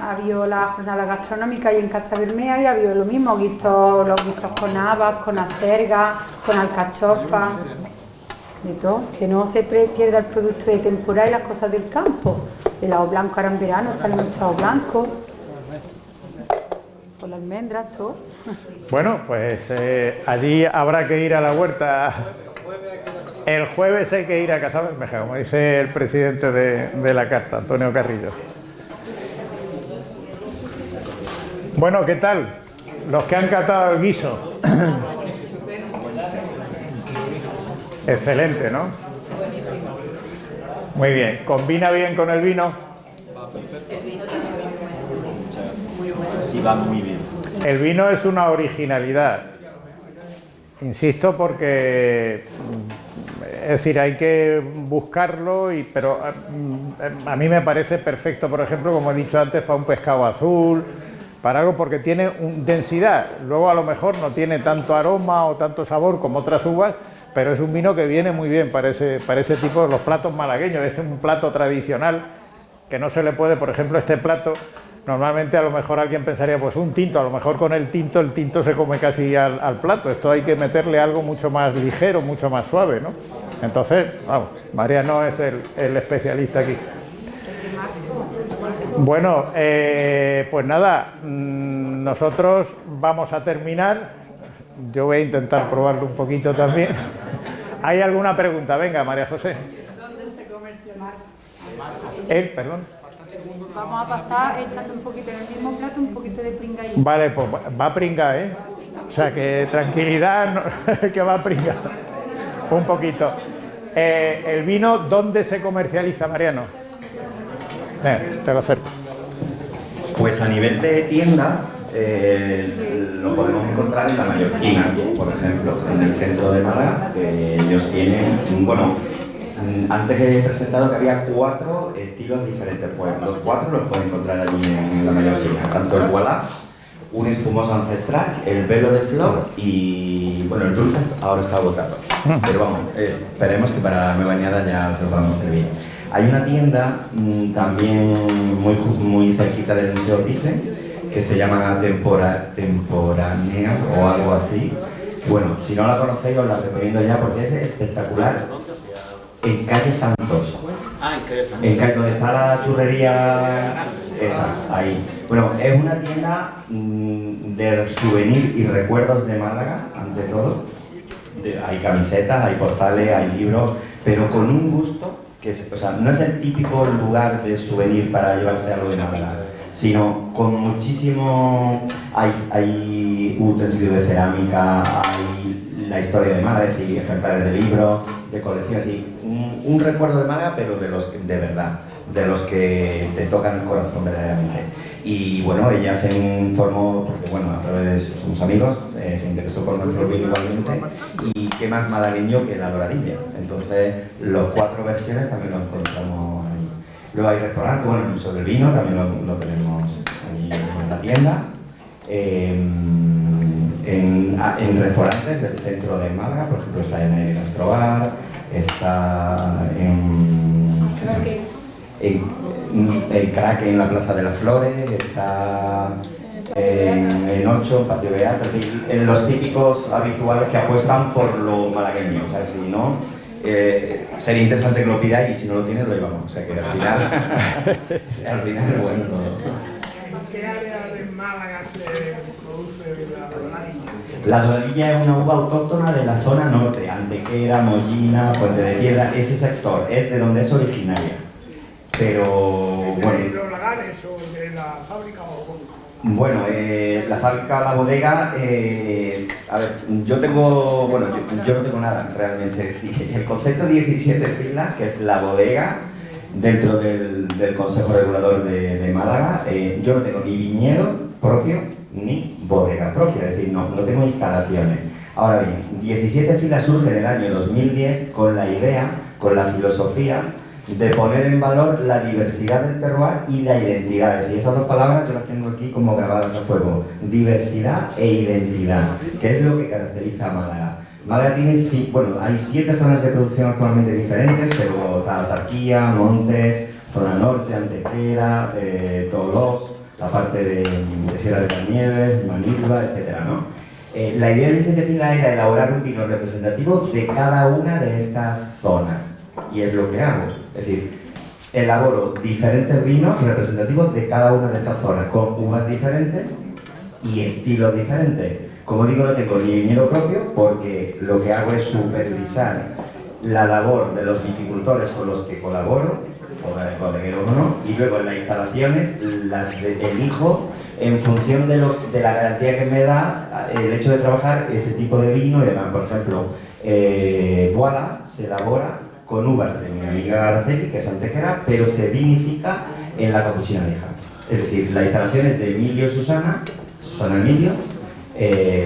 ha habido la jornada gastronómica y en Casa Bermea y ha habido lo mismo, los guisos con habas, con acelga, con alcachofa, de todo, que no se pierda el producto de temporada y las cosas del campo. El ajo blanco ahora en verano sale mucho ajo blanco, con las almendras, todo. Bueno, pues allí habrá que ir a la huerta. El jueves hay que ir a Casa Bermeja, como dice el presidente de la carta, Antonio Carrillo. Bueno, ¿qué tal? Los que han catado el guiso. Excelente, ¿no? Muy bien. ¿Combina bien con el vino? Sí, va muy bien. El vino es una originalidad. Insisto porque, es decir, hay que buscarlo, pero a mí me parece perfecto, por ejemplo, como he dicho antes, para un pescado azul, para algo porque tiene densidad. Luego a lo mejor no tiene tanto aroma o tanto sabor como otras uvas, pero es un vino que viene muy bien para ese tipo de los platos malagueños. Este es un plato tradicional que no se le puede, por ejemplo, este plato. Normalmente a lo mejor alguien pensaría, pues un tinto, a lo mejor con el tinto se come casi al plato. Esto hay que meterle algo mucho más ligero, mucho más suave, ¿no? Entonces, vamos, Mariano es el especialista aquí. Bueno, pues nada, nosotros vamos a terminar. Yo voy a intentar probarlo un poquito también. ¿Hay alguna pregunta? Venga, María José. ¿Dónde se comercializa? Perdón. Vamos a pasar echando un poquito en el mismo plato, un poquito de pringaín. Vale, pues va a pringar, ¿eh? O sea, que tranquilidad, que va a pringar. Un poquito. ¿El vino dónde se comercializa, Mariano? Te lo acerco. Pues a nivel de tienda, lo podemos encontrar en la Mallorquina, por ejemplo, en el centro de Málaga, que ellos tienen, bueno, antes he presentado que había 4 estilos diferentes, pues los 4 los pueden encontrar allí en la Mallorquina, tanto el Gualá, un espumoso ancestral, el velo de flor y, bueno, el dulce ahora está agotado, pero vamos, esperemos que para la nueva añada ya se lo podamos servir. Hay una tienda también muy cerquita del Museo Thyssen, que se llama Temporáneas o algo así. Bueno, si no la conocéis os la recomiendo ya porque es espectacular. En calle Santos. En calle donde está la churrería esa, ahí. Bueno, es una tienda de souvenir y recuerdos de Málaga, ante todo. Hay camisetas, hay postales, hay libros, pero con un gusto que o sea, no es el típico lugar de souvenir para llevarse algo de Málaga, sino con muchísimo, hay utensilios de cerámica, hay la historia de Málaga, es decir, ejemplares de libros, de colección, es decir, un recuerdo de Málaga, pero de los de verdad, de los que te tocan el corazón verdaderamente. Y bueno, ella se informó, porque bueno, a través de sus amigos, se interesó por nuestro vino igualmente, y qué más malagueño que la Doradilla. Entonces, los 4 versiones también los encontramos ahí. Luego hay restaurantes, bueno, el Museo del Vino también lo tenemos ahí en la tienda. En restaurantes del centro de Málaga, por ejemplo, está en el Gastrobar, está en Crack en la Plaza de las Flores, está en 8, Patio Beato, en los típicos habituales que apuestan por lo malagueño. O sea, si no, sería interesante que lo pidáis y si no lo tienes lo llevamos. O sea, que al final bueno. ¿En qué área de Málaga se produce la doradilla? La doradilla es una uva autóctona de la zona norte, Antequera, Mollina, Puente de Piedra, ese sector es de donde es originaria. Pero bueno. ¿De los lagares o de la fábrica o cómo? Bueno, la fábrica, la bodega, a ver, yo no tengo nada realmente. El concepto 17 filas, que es la bodega dentro del Consejo Regulador de Málaga, yo no tengo ni viñedo propio ni bodega propia, es decir, no tengo instalaciones. Ahora bien, 17 filas surge en el año 2010 con la idea, con la filosofía de poner en valor la diversidad del terroir y la identidad. Es decir, esas 2 palabras yo las tengo aquí como grabadas a fuego. Diversidad e identidad, que es lo que caracteriza a Málaga. Málaga tiene, hay 7 zonas de producción actualmente diferentes, pero está la Sarquía, Montes, zona norte, Antequera, Tolós, la parte de Sierra de las Nieves, Manilva, etcétera, ¿no? La idea de Vicente Fila era elaborar un vino representativo de cada una de estas zonas, y es lo que hago. Es decir, elaboro diferentes vinos representativos de cada una de estas zonas, con uvas diferentes y estilos diferentes. Como digo, no tengo ni viñedo propio, porque lo que hago es supervisar la labor de los viticultores con los que colaboro, o bodegueros o no, y luego en las instalaciones las elijo en función de la garantía que me da el hecho de trabajar ese tipo de vino. Y además, por ejemplo, Boada se elabora con uvas de mi amiga Araceli, que es Antequera, pero se vinifica en la Capuchina Vieja. Es decir, las instalaciones de Emilio y Susana Emilio,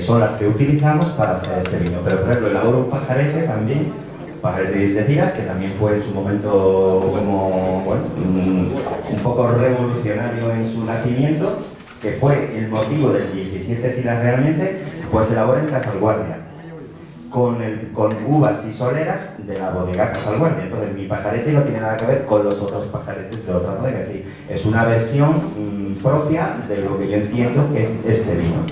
son las que utilizamos para hacer este vino. Pero, por ejemplo, elaboro un pajarete también, pajarete de Isdeciras, que también fue en su momento como, un poco revolucionario en su nacimiento, que fue el motivo del 17 Cilas realmente, pues se elabora en Casalguardia, con uvas y soleras de la bodega Casalguardia. Entonces mi pajarete no tiene nada que ver con los otros pajaretes de otras bodegas, es decir, es una versión propia de lo que yo entiendo que es este vino.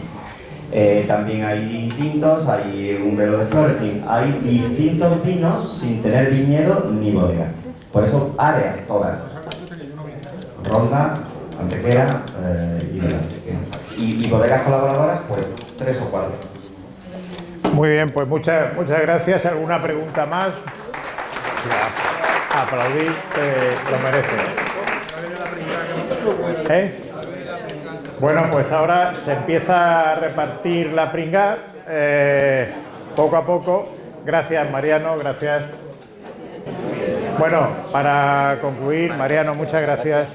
También hay tintos, hay un velo de flores, en fin, hay distintos vinos sin tener viñedo ni bodega. Por eso áreas todas, Ronda, Antequera y demás. Y bodegas colaboradoras, pues 3 o 4. Muy bien, pues muchas gracias. ¿Alguna pregunta más? Aplaudir, lo merece. Bueno, pues ahora se empieza a repartir la pringá, poco a poco. Gracias, Mariano, gracias. Bueno, para concluir, Mariano, muchas gracias.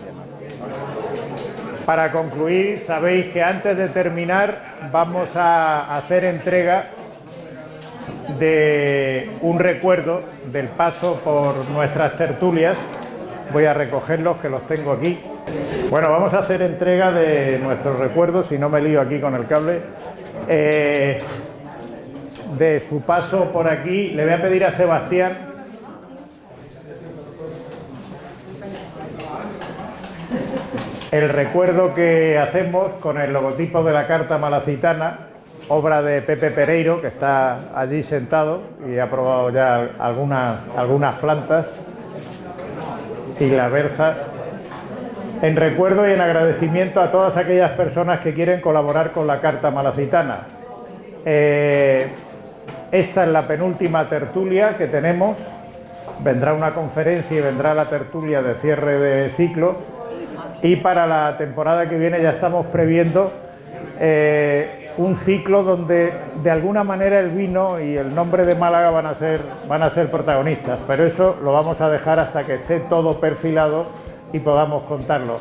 Para concluir, sabéis que antes de terminar vamos a hacer entrega de un recuerdo del paso por nuestras tertulias. Voy a recogerlos, que los tengo aquí. Bueno, vamos a hacer entrega de nuestros recuerdos, si no me lío aquí con el cable, de su paso por aquí. Le voy a pedir a Sebastián el recuerdo que hacemos con el logotipo de la Carta Malacitana, obra de Pepe Pereiro, que está allí sentado y ha probado ya algunas plantas, y la berza, en recuerdo y en agradecimiento a todas aquellas personas que quieren colaborar con la Carta Malacitana. Esta es la penúltima tertulia que tenemos. Vendrá una conferencia y vendrá la tertulia de cierre de ciclo, y para la temporada que viene ya estamos previendo un ciclo donde de alguna manera el vino y el nombre de Málaga van a ser protagonistas, pero eso lo vamos a dejar hasta que esté todo perfilado y podamos contarlo.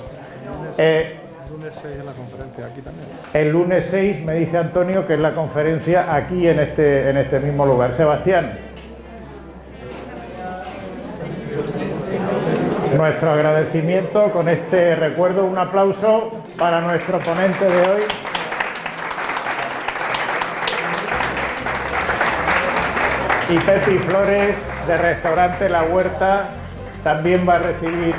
El lunes 6 es la conferencia, aquí también. El lunes 6 me dice Antonio que es la conferencia aquí en este mismo lugar. Sebastián, nuestro agradecimiento con este recuerdo. Un aplauso para nuestro ponente de hoy. Y Pepi Flores, de Restaurante La Huerta, también va a recibir